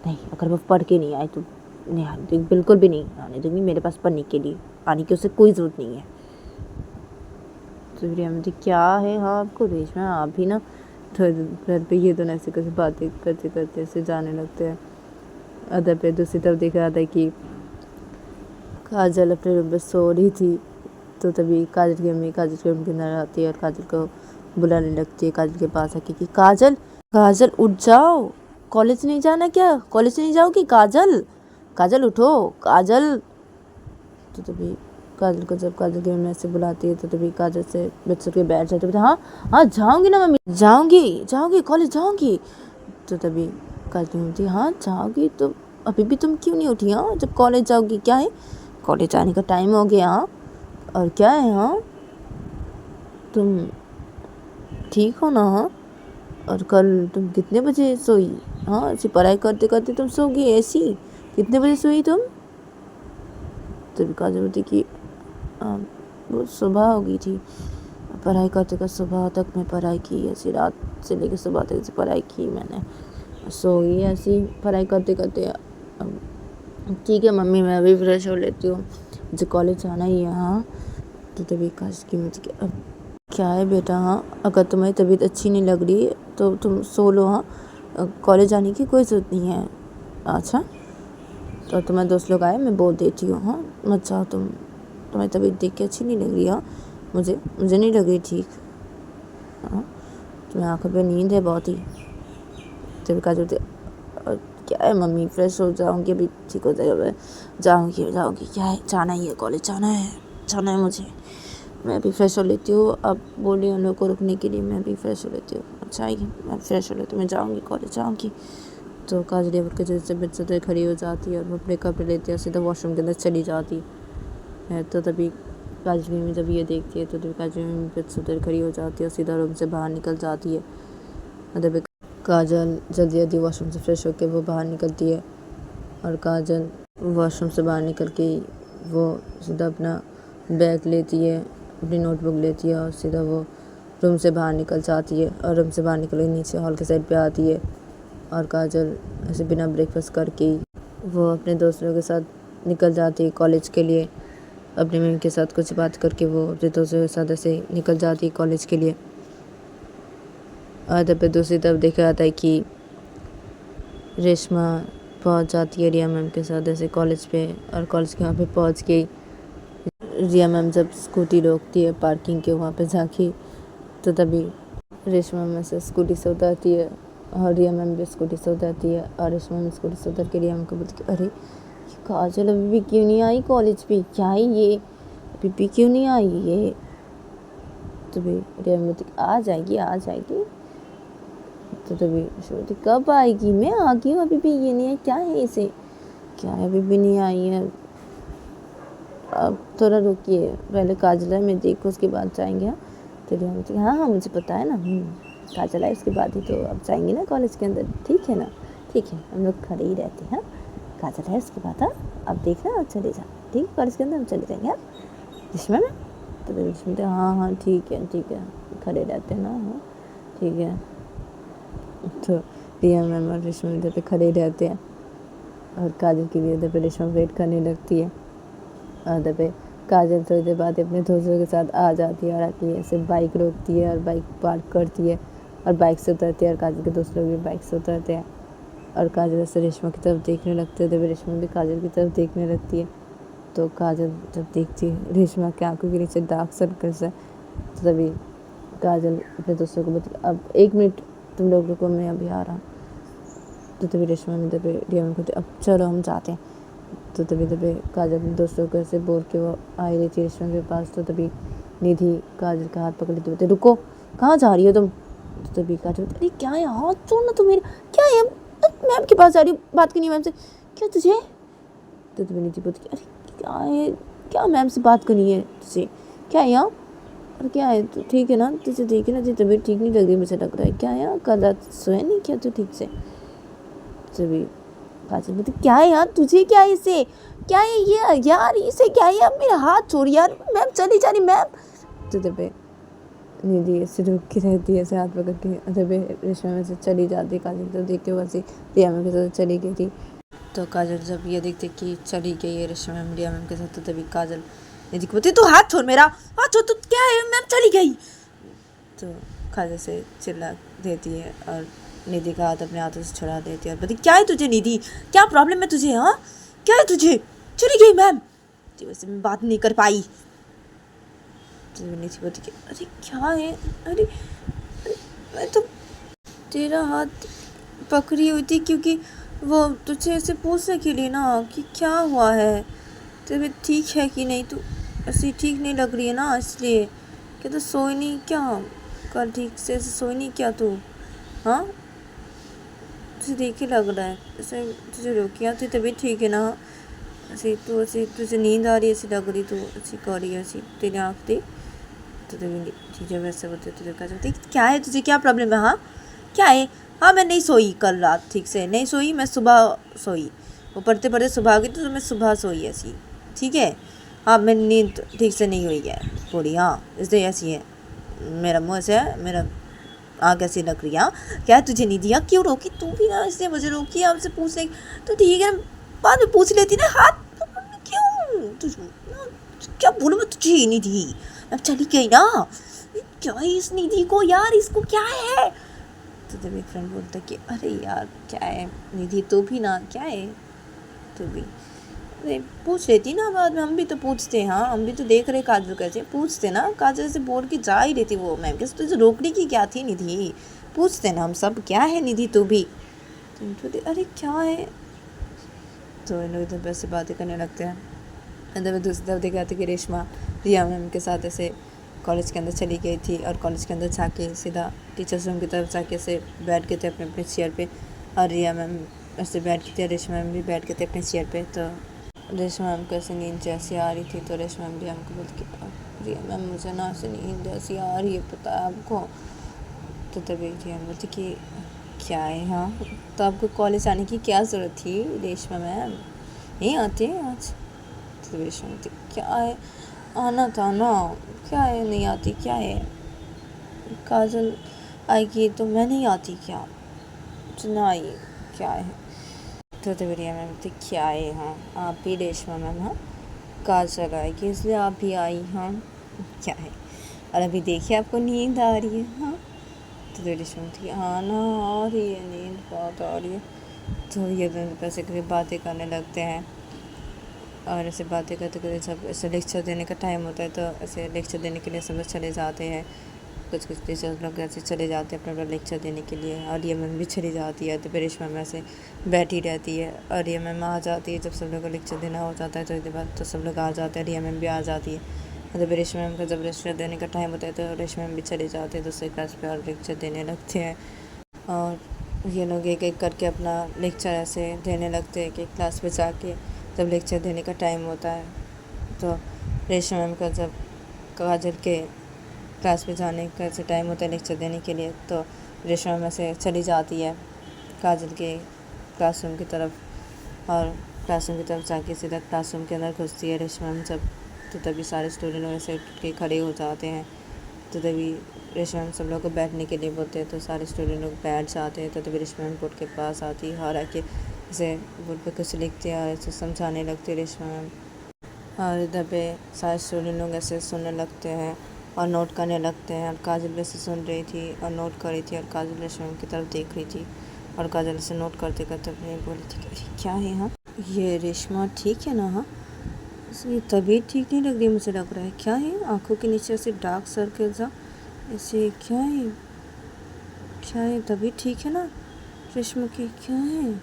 [SPEAKER 1] नहीं अगर वो पढ़ के नहीं आए तो नहीं आने दूंगी, बिल्कुल भी नहीं आने दूंगी मेरे पास पढ़ने के लिए, आने की उसे कोई ज़रूरत नहीं है। तो रिया बोलती क्या है हाँ आपको रेशमा, आप भी ना घर पे ये दोनों ऐसे कुछ बातें करते करते ऐसे जाने लगते हैं। अदर पे दूसरी तरफ देख रहा था कि काजल अपने रूम में सो रही थी। तो तभी काजल की मम्मी काजल के रूम के अंदर आती है और काजल को बुलाने लगती है काजल के पास आके कि काजल काजल उठ जाओ, कॉलेज नहीं जाना क्या? कॉलेज नहीं जाओगी काजल? काजल उठो काजल। तो तभी काजल को जब काजल की मम्मी ऐसे बुलाती है तो तभी काजल से बिस्तर के बैठ जाती है, हाँ हाँ जाऊँगी ना मम्मी, जाऊँगी कॉलेज जाऊँगी। तो तभी काजल की मम्मी हाँ जाओगी तो अभी भी तुम क्यों नहीं उठी? हाँ जब कॉलेज जाओगी क्या है, कॉलेज आने का टाइम हो गया। हाँ और क्या है? हाँ तुम ठीक हो ना? हाँ और कल तुम कितने बजे सोई? हाँ ऐसी पढ़ाई करते करते तुम सो गई ऐसी, कितने बजे सोई तुम? तभी काजल बोलती कि वो सुबह हो गई थी, पढ़ाई करते कर सुबह तक मैं पढ़ाई की, ऐसी रात से लेकर सुबह तक ऐसी पढ़ाई की मैंने, सो गई ऐसी पढ़ाई करते करते। ठीक है मम्मी मैं अभी फ्रेश हो लेती हूँ, मुझे कॉलेज जाना ही है। हाँ तो तभी काजल की मुझे अब क्या है बेटा, हाँ अगर तुम्हारी तबीयत अच्छी नहीं लग रही है तो तुम सो लो, हाँ कॉलेज जाने की कोई ज़रूरत नहीं है। अच्छा तो तुम्हारे दोस्त लोग आए, मैं बोल देती हूँ। हाँ मत जाओ तुम, तुम्हारी तबीयत देख के अच्छी नहीं लग रही। हाँ मुझे नहीं लग रही ठीक। हाँ तुम्हें आँखों पे नींद है बहुत ही। तभी काजल क्या है मम्मी फ्रेश हो जाऊँगी अभी ठीक हो जाएगा, मैं जाऊँगी क्या है, जाना ही है कॉलेज, जाना है मुझे, मैं भी फ्रेश हो लेती हूँ। अब बोली उन लोगों को रुकने के लिए, मैं भी फ्रेश हो लेती हूँ। अच्छा आएगी मैं फ्रेश हो लेती हूँ, मैं जाऊँगी कॉलेज जाऊँगी। तो काजल उठ के जैसे बेड खड़ी हो जाती है और वो अपने कपड़े लेती है सीधा वॉशरूम के अंदर चली जाती है। तो तभी काजल मम्मी जब ये देखती है तो तभी काजल मम्मी बेड खड़ी हो जाती है और सीधा रूम से बाहर निकल जाती है। तभी काजल जल्दी जल्दी वॉशरूम से फ्रेश होकर वो बाहर निकलती है और काजल वॉशरूम से बाहर निकल के वो सीधा अपना बैग लेती है, अपनी नोटबुक लेती है और सीधा वो रूम से बाहर निकल जाती है। और रूम से बाहर निकल के नीचे हॉल के साइड पे आती है और काजल ऐसे बिना ब्रेकफास्ट करके वो अपने दोस्तों के साथ निकल जाती है कॉलेज के लिए। अपनी मम्मी के साथ कुछ बात करके वो अपने दोस्तों के साथ ऐसे निकल जाती है कॉलेज के लिए। और तब पे दूसरी तरफ देखा जाता है कि रेशमा पहुंच जाती है रिया मैम के साथ ऐसे कॉलेज पे, और कॉलेज के वहाँ पे पहुंच के रिया मैम जब स्कूटी रोकती है पार्किंग के वहाँ पे जाके, तो तभी रेशमा मैम से स्कूटी से उतरती है और रिया मैम भी स्कूटी से उतरती है और रेशमा मैम स्कूटी से उतर के रिया मैम को बोलती है, अरे काजल अभी भी क्यों नहीं आई कॉलेज पे, क्या है ये, अभी भी क्यों नहीं आई ये। तो भी रिया मैम बोलती आ जाएगी आ जाएगी। तो तभी बोलती कब आएगी, मैं आ गई हूँ, अभी भी ये नहीं है, क्या है इसे, क्या है अभी भी नहीं आई है। अब थोड़ा रुकिए, पहले काजल है मैं देखो उसके बाद जाएंगे। हाँ तो रिया बोलती हाँ हाँ मुझे पता है ना, काजल है उसके बाद ही तो अब जाएंगे ना कॉलेज के अंदर, ठीक है ना, ठीक है हम लोग खड़े ही रहते हैं। काजल है उसके बाद, हाँ अब देखना अब चले जा, ठीक है कॉलेज के अंदर हम चले जाएंगे। हाँ रेशमा में तो रेशमा हाँ ठीक है खड़े रहते हैं ना, हाँ ठीक है। तो रिया मैम और रेशमा इधर पे खड़े रहते हैं और काजल के लिए इधर पे रेशमा वेट करने लगती है। और इधर पे काजल थोड़ी देर बाद अपने दोस्तों के साथ आ जाती है और आके ऐसे बाइक रोकती है और बाइक पार्क करती है और बाइक से उतरती है और काजल के दोस्त लोग भी बाइक से उतरते हैं और काजल ऐसे रेशमा की तरफ देखने लगते हैं। तभी रेशमा भी काजल की तरफ देखने लगती है। तो काजल जब देखती है रेशमा के आंखों के नीचे डार्क सर्कल्स है, तो तभी काजल अपने दोस्तों को बोलती अब 1 मिनट तुम लोगों को, मैं अभी आ रहा हूँ। तो तभी रेशमा में तभी रिया मैम को अब चलो हम जाते हैं। तो तभी काजल अपने दोस्तों को ऐसे बोल के वो आई रही थी रेशमा के पास। तो तभी निधि काजल का हाथ पकड़ लेते बोलते रुको कहाँ जा रही हो तुम। तो तभी काजल अरे क्या है, हाथ छोड़ना तुम मेरा, क्या है मैम के पास जा रही हूँ बात करनी है मैम से, क्या तुझे। तो तभी निधि बोलती अरे क्या है, क्या मैम से बात करनी है तुझे, क्या है यहाँ, और क्या है तो ठीक है ना, तुझे देखे ना, तुझे तबीयत ठीक नहीं लग रही, मुझे लग रहा है क्या है यहाँ, कल रात सोया नहीं क्या तू ठीक से। तभी काजल बोलती क्या है यार तुझे, क्या है इसे, क्या है ये यार, इसे क्या है यार, मेरा हाथ छोड़ यार, मैम चली जा रही मैम। तो तभी निधि ऐसे रुक के रहती है ऐसे हाथ पकड़ के। तभी रेशमा में से चली जाती, काजल तो देख के वैसे रिया मैम के साथ चली गई थी। तो काजल जब ये देखते कि चली गई है रेशमा मैम रिया मैम के साथ, तो तभी काजल निधि को बोलती तू हाथ छोड़ मेरा, हाथ छोड़, तू क्या है मैम चली गई। तो काजल से चिल्ला देती है और निधि का हाथ अपने हाथों से छुड़ा देती है और बोलती क्या है तुझे निधि, क्या प्रॉब्लम है तुझे, हाँ क्या है तुझे, चली गई मैम, वैसे मैं बात नहीं कर पाई। तो निधि बोलती कि अरे क्या है, अरे मैं तो तेरा हाथ पकड़ी हुई थी क्योंकि वो तुझे ऐसे पूछने के लिए ना कि क्या हुआ है, तबीयत ठीक है कि नहीं, तो ऐसी ठीक नहीं लग रही है ना, इसलिए क्या तो सोई नहीं क्या, कल ठीक से ऐसे सोई नहीं क्या तू, हाँ तुझे देख ही लग रहा है ऐसे, तुझे रोकिया तुझे तबीयत ठीक है ना, ऐसे तो ऐसे तुझे नींद आ रही है ऐसी लग रही, तो ऐसी कर रही है ऐसी तेरी आँख देख। तो तभी ठीक है वैसे बोलते तुझे कहा जाती क्या है तुझे, क्या प्रॉब्लम है, हाँ क्या है, हाँ मैं नहीं सोई कल रात ठीक से नहीं सोई, मैं सुबह सोई, वो पढ़ते पढ़ते सुबह आ गई तो मैं सुबह सोई ऐसी, ठीक है हाँ मैं नींद ठीक से नहीं हुई है पूरी, हाँ इसलिए ऐसी है, मेरा मुँह ऐसे है, मेरा आँख ऐसी लग रही है, क्या तुझे नहीं दिया, क्यों रोकी तू भी ना, इसलिए मुझे रोकी आपसे पूछने, तो ठीक है बाद में पूछ लेती ना, हाथ क्यों तुझे क्या बोलूँ मैं तुझे ही नहीं दी, अब चली गई ना, क्या है इस निधि को यार, इसको क्या है। तो तभी एक फ्रेंड बोलता कि अरे यार क्या है निधि तो भी ना, क्या है तो भी अरे पूछ लेती ना, बाद में हम भी तो पूछते हैं, हाँ हम भी तो देख रहे काजल कैसे पूछते ना, काजल से बोल के जा ही रही थी वो मैम के, तुझे रोकने की क्या थी निधि, पूछते ना हम सब, क्या है निधि तू भी, तो अरे क्या है। तो इन लोग इधर वैसे बातें करने लगते हैं। अंदर दूसरी तरफ देखा था कि रेशमा रिया मैम के साथ ऐसे कॉलेज के अंदर चली गई थी और कॉलेज के अंदर जाके सीधा टीचर्स रूम की तरफ जाके ऐसे बैठ गए थे अपने अपने चेयर पे, और रिया मैम ऐसे बैठ गई थी, रेशमा मैम भी बैठ गए थे अपने चेयर पे। तो रेशमा मैम को ऐसे नींद जैसी आ रही थी, तो रेशमा मैम रिया मैम को बोलती कि रिया मैम मुझे ना ऐसे नींद जैसी आ रही है, पता है आपको। तो तभी रिया मैम बोलती कि क्या है, हाँ तो आपको कॉलेज आने की क्या ज़रूरत थी रेशमा मैम, नहीं आते आज। तो रेशमा बोलती क्या है, आना था ना, क्या है नहीं आती, क्या है काजल आएगी तो मैं नहीं आती क्या, ना आई क्या है। तो रिया मैम बोलती क्या है, हाँ आप भी रेशमा मैम, हाँ काजल आएगी इसलिए आप भी आई, हाँ क्या है, और अभी देखिए आपको नींद आ रही है, हाँ तो रेशमा बोलती हाँ ना आ रही है नींद बहुत आ रही है। तो ये दोनों पैसे के बातें करने लगते हैं और ऐसे बातें करते करते जब ऐसे लेक्चर देने का टाइम होता है तो ऐसे लेक्चर देने के लिए सब लोग चले जाते हैं। कुछ टीचर्स लोग ऐसे चले जाते हैं अपना लेक्चर देने के लिए, और ये मैम भी चली जाती है। तो फिर रेशमा मैम ऐसे बैठी रहती है और ये मैम आ जाती है। जब सब लोग को लेक्चर देना हो जाता है तो इसके बाद तो सब लोग आ जाते हैं, रिया मैम भी आ जाती है। और जब रेशमा मैम का जब लेक्चर देने का टाइम होता है तो रेशमा मैम भी चले जाते हैं दूसरे क्लास पे और लेक्चर देने लगते हैं। और ये लोग एक एक करके अपना लेक्चर ऐसे देने लगते हैं कि क्लास पे जाके जब लेक्चर देने का टाइम होता है तो रेशमा मैम का जब काजल के क्लास पे जाने का ऐसे टाइम होता है लेक्चर देने के लिए तो रेशमा मैम ऐसे चली जाती है काजल के क्लासरूम की तरफ, और क्लासरूम की तरफ जाके सीधा क्लासरूम के अंदर घुसती है रेशमा मैम जब। तो तभी सारे स्टूडेंट ऐसे उठ के खड़े हो जाते हैं। तो तभी रेशमा मैम सब लोग को बैठने के लिए बोलते हैं तो सारे स्टूडेंट लोग बैठ जाते हैं। तो तभी रेशमा मैम बोर्ड के पास आती है और आके ऐसे बोर्ड पे कुछ लिखते हैं और ऐसे समझाने लगती है रेशमा मैम। और इधर पे सारे स्टूडेंट लोग ऐसे सुनने लगते हैं और नोट करने लगते हैं। और काजल भी ऐसे सुन रही थी और नोट कर रही थी, और काजल रेशमा मैम की तरफ देख रही थी और काजल ऐसे नोट करते करते अपने बोली थी कि अरे क्या है हाँ, ये रेशमा ठीक है ना? हाँ, ये तबीयत ठीक नहीं लग रही, मुझे लग रहा है। क्या है आंखों के नीचे ऐसे डार्क सर्कल्स ऐसे, क्या है? क्या है, तबीयत ठीक है ना रेशमा की? क्या है,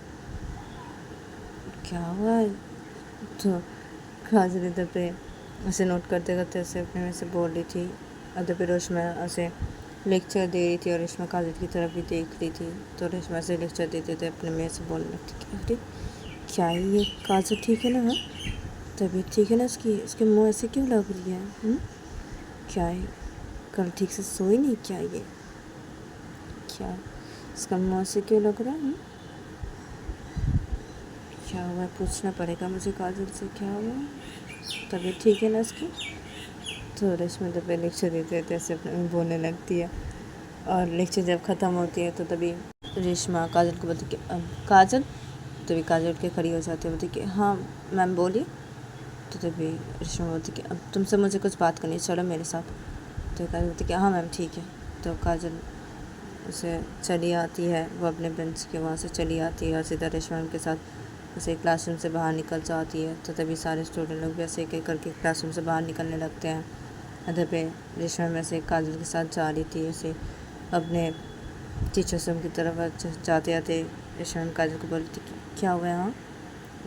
[SPEAKER 1] क्या हुआ है? तो काजल इधर पे ऐसे नोट करते करते ऐसे अपने में से बोल रही थी। अदर पे रेशमा ऐसे लेक्चर दे रही थी और रेशमा काजल की तरफ भी देख रही थी। तो रेशमा से लेक्चर देते थे अपने में से बोलने लगती कि अरे क्या है ये, काजल ठीक है ना? हाँ, तबीयत ठीक है ना इसकी? इसके मुँह ऐसे क्यों लग रही है? क्या है, कल ठीक से सोई नहीं क्या? ये क्या, इसका मुँह ऐसे क्यों लग रहा है? क्या हुआ, पूछना पड़ेगा मुझे काजल से क्या हुआ, तबीयत ठीक है ना इसकी? तो रेशमा जब लेक्चर देते थे ऐसे अपने में बोलने लगती है। और लेक्चर जब ख़त्म होती है तो तभी रेशमा काजल को बोलती कि काजल, तभी काजल उठ के खड़ी हो जाती है, बोलती कि हाँ मैम बोलिए। तो तभी रेशमा बोलती कि अब तुमसे मुझे कुछ बात करनी है, चलो मेरे साथ। तो काजल बोलती कि हाँ मैम ठीक है। तो काजल उसे चली आती है, वो अपने बेंच के वहाँ से चली आती है और सीधा रेशमा मैम के साथ उसे क्लासरूम से बाहर निकल जाती है। तो तभी सारे स्टूडेंट लोग भी ऐसे एक एक करके क्लासरूम से बाहर निकलने लगते हैं। अदर पे रेशमा में से काजल के साथ जा रही थी ऐसे अपने टीचर्स रूम की तरफ। जाते जाते रेशमा मैम काजल को बोलती कि क्या हुआ है? हाँ,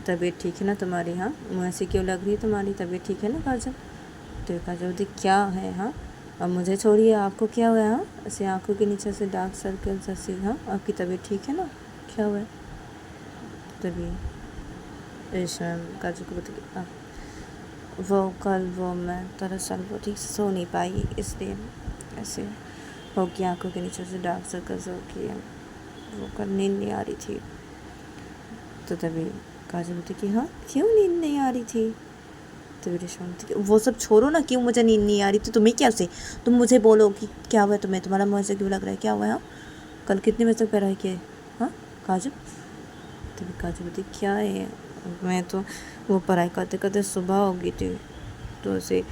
[SPEAKER 1] तबीयत ठीक है ना तुम्हारी? हाँ, मुँह ऐसी क्यों लग रही है तुम्हारी, तबीयत ठीक है ना काजल? तो काजल बोलती क्या है? हाँ, अब मुझे छोड़िए, आपको क्या हुआ है? हाँ, ऐसे आंखों के नीचे से डार्क सर्कल्स ऐसे, हाँ आपकी तबीयत ठीक है ना? क्या हुआ है? तभी रेशमा मैम काजल को बोलती कि वो मैं दरअसल वो ठीक से सो नहीं पाई, इसलिए ऐसे हो गया, आंखों के नीचे से डार्क सर्कल्स हो गए, वो कल नींद नहीं आ रही थी। तो तभी काजल बोलती कि हाँ क्यों नींद नहीं आ रही थी? तभी रेशमा बोलती कि वो सब छोड़ो ना, क्यों मुझे नींद नहीं आ रही थी, तुम्हें क्या से, तुम मुझे बोलो कि क्या हुआ है तुम्हें, तुम्हारा मुँह से क्यों लग रहा है, क्या हुआ है? हाँ, कल कितने बजे तक पढ़ाई किए? हाँ काजल। तभी काजल बोलती क्या है, मैं तो वो पढ़ाई करते करते सुबह हो गई थी, तो ऐसे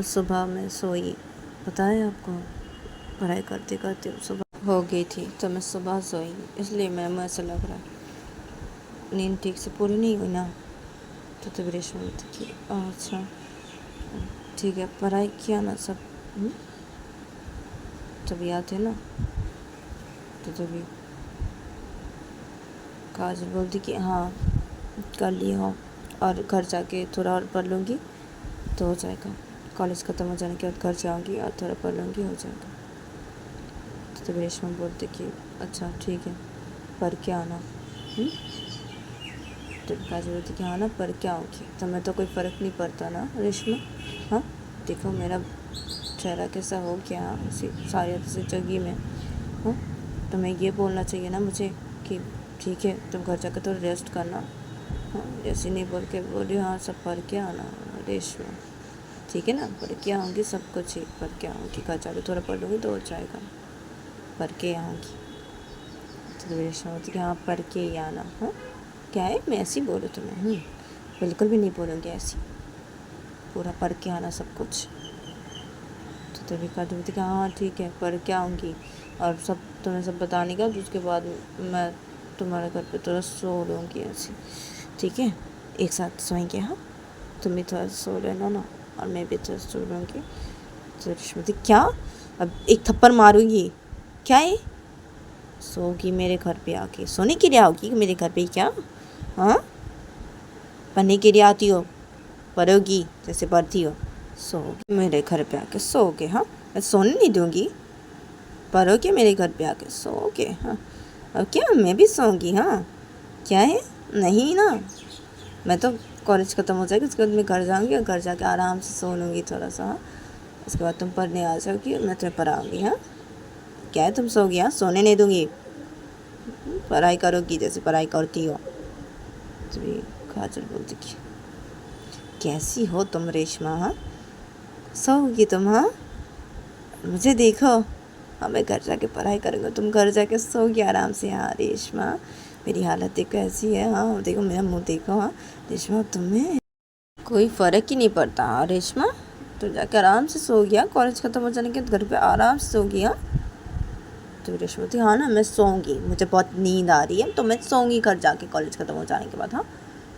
[SPEAKER 1] सुबह में सोई, पता है आपको, पढ़ाई करते करते सुबह हो गई थी तो मैं सुबह सोई, इसलिए मैम ऐसा लग रहा है, नींद ठीक से पूरी नहीं हुई ना। तो तभी रेशमा बोलती कि अच्छा ठीक है, पढ़ाई किया ना सब? तभी याद है ना? तो तभी काजल बोलती कि हाँ कर लिया हो, और घर जाके थोड़ा और पढ़ लूँगी तो हो जाएगा, कॉलेज ख़त्म हो जाने के बाद घर जाऊँगी और थोड़ा पढ़ लूँगी, हो जाएगा। तो तभी रेशमा बोलती कि अच्छा ठीक है, पढ़ के आना। तो काजल बोलती कि हाँ ना, पढ़ के आऊँगी, तो मैं तो कोई फ़र्क नहीं पड़ता ना रेशमा? हाँ देखो मेरा चेहरा कैसा हो गया, ऐसी सारी से जगी में। हाँ, तो मैं ये बोलना चाहिए ना मुझे कि ठीक है तुम घर जाकर तो रेस्ट करना। हाँ, ऐसे नहीं बोल के बोली हाँ सब पढ़ के आना रेशमा, ठीक है ना, पढ़ के आऊँगी, सब कुछ ही पढ़ के आऊँगी, घर जाकर थोड़ा पढ़ लूँगी तो हो जाएगा, पढ़ के आऊँगी। तो रेशमा बोलती कि हाँ पढ़ के ही आना। हाँ क्या है, मैं ऐसी बोलूँ तुम्हें? बिल्कुल भी नहीं बोलूँगी ऐसी, पूरा पढ़ के आना सब कुछ। तो तभी काजल बोलती कि हाँ ठीक है पढ़ के आऊँगी, और सब तुम्हें सब बताने का, तो उसके बाद मैं तुम्हारे घर पे थोड़ा सो लूँगी ऐसी, ठीक है, एक साथ सोएंगे। हाँ तुम भी थोड़ा सो लेना ना, और मैं भी थोड़ा सो लूँगी। तो रेशमा क्या, अब एक थप्पड़ मारूंगी क्या है? सोगी मेरे घर पे आके, सोने के लिए आओगी मेरे घर पे क्या? हाँ, पढ़ने के लिए आती हो, पढ़ोगी जैसे पढ़ती हो, सोगी मेरे घर पे आके सोओगे? हाँ, मैं सोने नहीं दूँगी, पढ़ोगे मेरे घर पे आके सोओगे? हाँ, अब क्या मैं भी सोऊंगी? हाँ, क्या है? नहीं ना, मैं तो कॉलेज ख़त्म हो जाएगी उसके बाद मैं घर जाऊँगी और घर जाके आराम से सो लूँगी थोड़ा सा। हाँ, उसके बाद तुम पढ़ने आ जाओगी, मैं तुम्हें पढ़ाऊँगी। हाँ, क्या है तुम सोगी? हाँ, सोने नहीं दूँगी, पढ़ाई करोगी जैसे पढ़ाई करती हो। तो ये काजल बोलती कि कैसी हो तुम रेशमा? हाँ, सोओगी तुम? हाँ, मुझे देखो, हाँ मैं घर जाके पढ़ाई करूँगा, तुम घर जाके सोओगी आराम से। हाँ रेशमा, मेरी हालत देखो ऐसी है। हाँ देखो मेरा मुंह देखो। हाँ रेशमा, तुम्हें कोई फ़र्क ही नहीं पड़ता। हाँ रेशमा, तुम जाके आराम से सो गया, कॉलेज ख़त्म हो जाने के बाद घर पे आराम से सो गया। तो रेशमा थी हाँ ना, मैं सोऊंगी, मुझे बहुत नींद आ रही है तो मैं सोऊंगी घर जाके कॉलेज ख़त्म हो जाने के बाद। हाँ,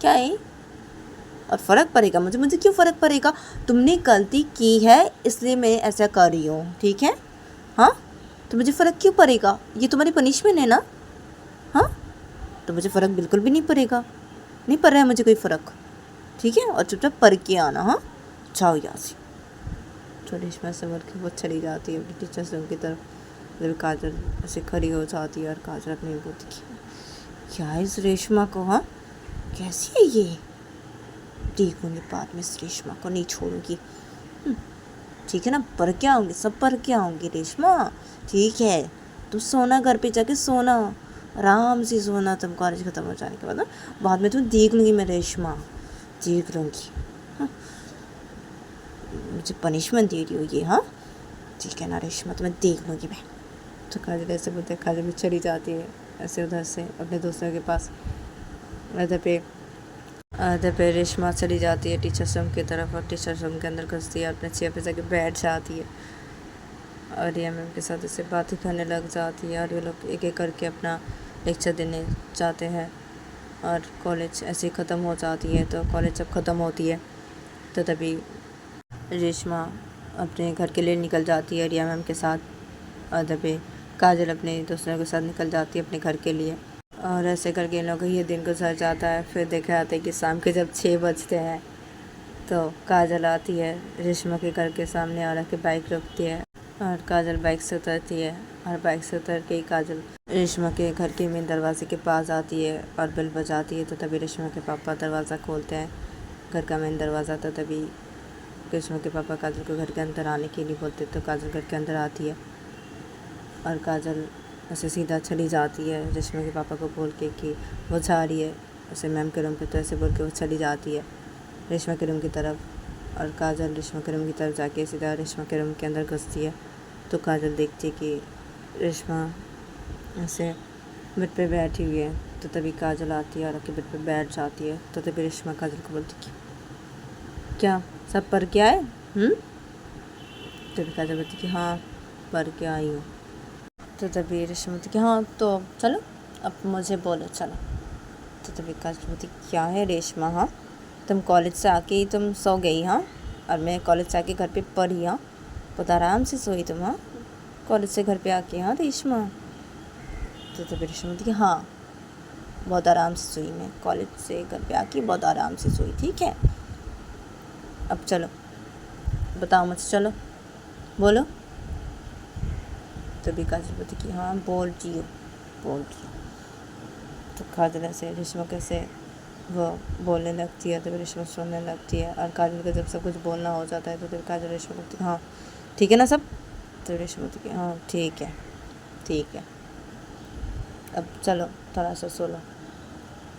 [SPEAKER 1] क्या है? और फ़र्क पड़ेगा मुझे क्यों फ़र्क पड़ेगा? तुमने गलती की है इसलिए मैं ऐसा कर रही हूँ, ठीक है? हाँ, तो मुझे फ़र्क क्यों पड़ेगा? ये तुम्हारी पनिशमेंट है ना? हाँ, तो मुझे फ़र्क बिल्कुल भी नहीं पड़ेगा, नहीं पड़ रहा है मुझे कोई फ़र्क, ठीक है? और चुपचाप पढ़ के आना। हाँ, जाओ यहाँ से। तो रेशमा से बोल के वो चली जाती है अपनी टीचर्स रूम की तरफ। जब काजल ऐसे खड़ी हो जाती है और काजल अपनी बोलती है क्या है इस रेशमा को? हाँ, कैसी है ये? देखूँगी बाद में इस रेशमा को, नहीं छोड़ूंगी। ठीक है ना, पढ़ के आऊँगी, सब पढ़ के आऊँगी रेशमा, ठीक है? तुम सोना, घर पे जाके सोना, आराम से सोना तुम कॉलेज ख़त्म हो जाने के बाद। ना बाद में तुम देख लूँगी मैं रेशमा, देख लूँगी। हाँ, मुझे पनिशमेंट दे रही हो ये? हाँ, ठीक है ना रेशमा, तो मैं देख लूँगी मैं। तो काजल ऐसे बोलते, काजल भी चली जाती है ऐसे उधर से अपने दोस्तों के पास। आधे पे रेशमा चली जाती है टीचर्स रूम की तरफ, और टीचर्स रूम के अंदर घुसती है, अपने चेयर पे जाके बैठ जाती है और रिया मैम के साथ ऐसे बातें करने लग जाती है। और ये लोग एक एक करके अपना लेक्चर देने जाते हैं और कॉलेज ऐसे ही ख़त्म हो जाती है। तो कॉलेज जब ख़त्म होती है तो तभी रेशमा अपने घर के लिए निकल जाती है रिया मैम के साथ, और तभी काजल अपने दोस्तों के साथ निकल जाती है अपने घर के लिए। और ऐसे करके इन लोगों का ये दिन गुजर जाता है। फिर देखा जाता है कि शाम के जब 6 बजते हैं तो काजल आती है रेशमा के घर के सामने और आके बाइक रोकती है, और काजल बाइक से उतरती है, और बाइक से उतर के ही काजल रेशमा के घर के मेन दरवाजे के पास आती है और बेल बजाती है। तो तभी रेशमा के पापा दरवाज़ा खोलते हैं, घर का मेन दरवाज़ा। तो तभी रेशमा के पापा काजल को घर के अंदर आने के लिए बोलते, तो काजल घर के अंदर आती है और काजल ऐसे सीधा चली जाती है रेशमा के पापा को बोल के कि वो जा रही है ऐसे मैम के रूम पे। तो ऐसे बोल के वो चली जाती है रेशमा के रूम की तरफ, और काजल रेशमा के रूम की तरफ जाके सीधा रेशमा के रूम के अंदर घुसती है। तो काजल देखती है कि रेशमा ऐसे बेड पे बैठी हुई है। तो तभी काजल आती है और आके बेड पे बैठ जाती है। तो तभी रेशमा काजल को बोलती कि क्या सब पढ़ के आए? तभी काजल बोलती कि हाँ पढ़ के आई हूँ। तो तभी रेशमा बोलती कि हाँ तो चलो अब मुझे बोलो चलो। तो तभी काजल बोलती क्या है रेशमा? हाँ, तुम कॉलेज से आके ही तुम सो गई? हाँ, और मैं कॉलेज से आके घर पे पढ़ी? हाँ, बहुत आराम से सोई तुम? हाँ, कॉलेज से घर पे आके? हाँ रेशमा। तो तभी रेशमा बोलती कि हाँ बहुत आराम से सोई, मैं कॉलेज से घर पे आके बहुत आराम से सोई, ठीक है? अब चलो बताओ मुझे, चलो बोलो। तभी काजल बोलती कि हाँ बोल रही हो। तो काजल ऐसे रेशमा कैसे वो बोलने लगती है, तभी रेशमा सुनने लगती है। और काजल को जब सब कुछ बोलना हो जाता है तो तभी काजल रेशमा बोलती है हाँ ठीक है ना सब? तो रेशमा बोलती है हाँ ठीक है, अब चलो थोड़ा सा सो लो।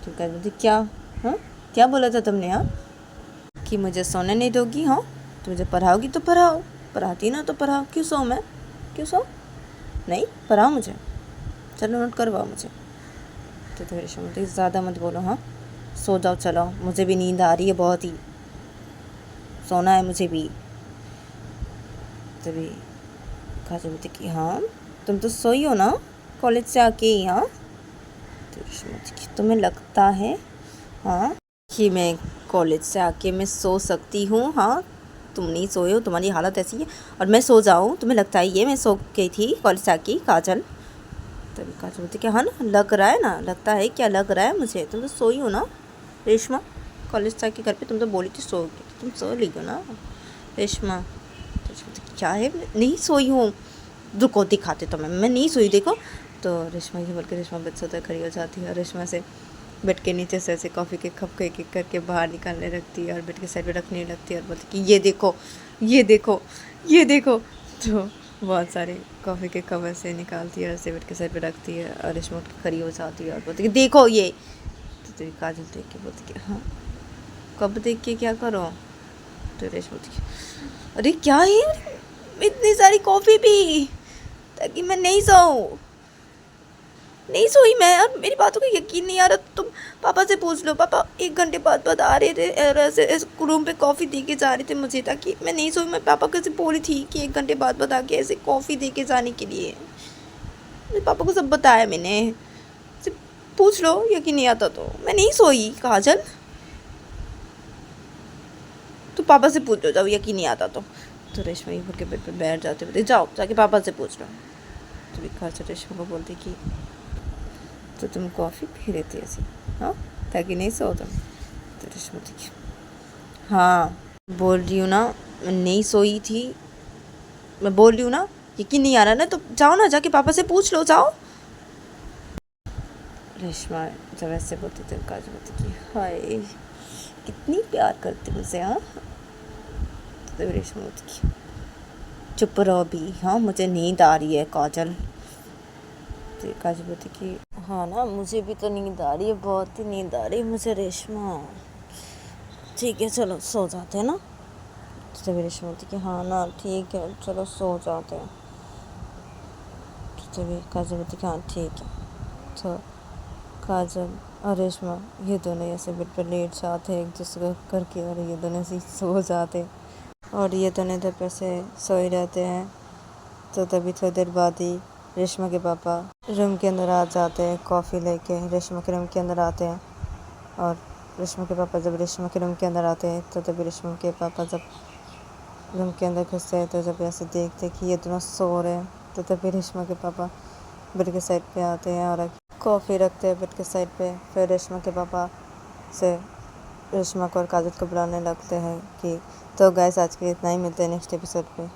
[SPEAKER 1] तो काजल बोलती क्या? हाँ, क्या बोला था तुमने? हाँ, कि मुझे सोने नहीं दोगी? हाँ, तो मुझे पढ़ाओगी तो पढ़ाओ, पढ़ाती ना तो पढ़ाओ। क्यों सो मैं? क्यों सो? नहीं पढ़ाओ मुझे, चलो नोट करवाओ मुझे। तो रेशमा बोलती ज़्यादा मत बोलो, हाँ सो जाओ चलो, मुझे भी नींद आ रही है बहुत ही, सोना है मुझे भी। तभी काजल बोलती कि हाँ तुम तो सोई हो ना कॉलेज से आके ही? हाँ, तो रेशमा बोलती कि तुम्हें लगता है हाँ कि मैं कॉलेज से आके मैं सो सकती हूँ? हाँ, तुम नहीं सोए हो, तुम्हारी हालत ऐसी है और मैं सो जाऊँ? तुम्हें लगता है ये मैं सो गई थी कॉलेज से आके? काजल, तभी काजल बोलती क्या हाँ ना, लग रहा है ना, लगता है क्या लग रहा है मुझे? तुम तो सोई हो ना रेशमा, कॉलेज से आके घर पे तुम तो बोली थी सोओगी, तुम सो ली हो ना रेशमा? तो क्या है, नहीं सोई हूँ, रुको दिखाते तो मैं नहीं सोई, देखो। तो रेशमा ये बोल के रेशमा बेड से खड़ी हो जाती है और रेशमा से बेड के नीचे से ऐसे कॉफ़ी के कप एक एक करके बाहर निकालने लगती है और बेड के साइड पे रखने लगती है और बोलती कि ये देखो, ये देखो, ये देखो। तो बहुत सारे कॉफ़ी के कप ऐसे निकालती है और ऐसे बेड के साइड पे रखती है और रेशमा उठ के खड़ी हो जाती है और बोलती कि देखो ये। तो काजल देख के बोलती कि हाँ, कब देख के क्या करो? तो रेशमा बोलती अरे क्या है, इतनी सारी कॉफ़ी पी ताकि मैं नहीं सोऊं? नहीं सोई मैं, और मेरी बातों का यकीन नहीं आ रहा। तुम पापा से पूछ लो, पापा 1 घंटे बाद आ रहे थे और ऐसे रूम पे कॉफ़ी दे के जा रहे थे मुझे ताकि मैं नहीं सोई। मैं पापा को ऐसे बोली थी कि 1 घंटे बाद आके ऐसे कॉफ़ी दे के जाने के लिए। मेरे पापा को सब बताया मैंने, पूछ लो, यकीन नहीं आता तो। मैं नहीं सोई काजल, तो पापा से पूछ लो, जब यकीन नहीं आता तो रेशमा ही के बेड पर बैठ जाते बोलते जाओ जाके पापा से पूछ लो। तो काजल रेशमा को बोलती कि तो तुम कॉफ़ी पी रही थी ऐसे, हाँ, ताकि नहीं सो तुम? तो रेशमा थी हाँ, बोल रही हूँ ना मैं नहीं सोई थी, मैं बोल रही हूँ ना, यकीन नहीं आ रहा ना, तो जाओ ना, जाके पापा से पूछ लो, जाओ। रेशमा जब ऐसे बोलती तो काजल बोलती कि हाय कितनी प्यार करती मुझसे, हाँ। तो रेशमा बोलती कि चुप रहो भी, हाँ मुझे नींद आ रही है काजल। तो काजल बोलती कि हाँ ना, मुझे भी तो नींद आ रही है, बहुत ही नींद आ रही है मुझे रेशमा। ठीक है चलो सो जाते हैं ना। तो तभी रेशमा बोलती कि हाँ ना ठीक है चलो सो जाते हैं। तो तभी काजल बोलती कि हाँ ठीक है। तो काजल और रेशमा ये दोनों ऐसे बेड पर लेट जाते हैं एक दूसरे को करके और ये दोनों ऐसे सो जाते और ये दोनों इधर पे से सोए रहते हैं। तो तभी थोड़ी देर बाद ही रेशमा के पापा रूम के अंदर आ जाते हैं, कॉफ़ी लेके रेशमा के रूम के अंदर आते हैं। और रेशमा के पापा जब रेशमा के रूम के अंदर आते हैं तो तभी रेशमा के पापा जब रूम के अंदर घुसते हैं तो जब ऐसे देखते कि ये दोनों सो रहे हैं तो तभी रेशमा के पापा बेड के साइड पे आते हैं और कॉफ़ी रखते हैं बेड के साइड पे। फिर रेशमा के पापा से रेशमा को और काजल को बुलाने लगते हैं कि तो गाइस आज के इतना ही, मिलते हैं नेक्स्ट एपिसोड पे।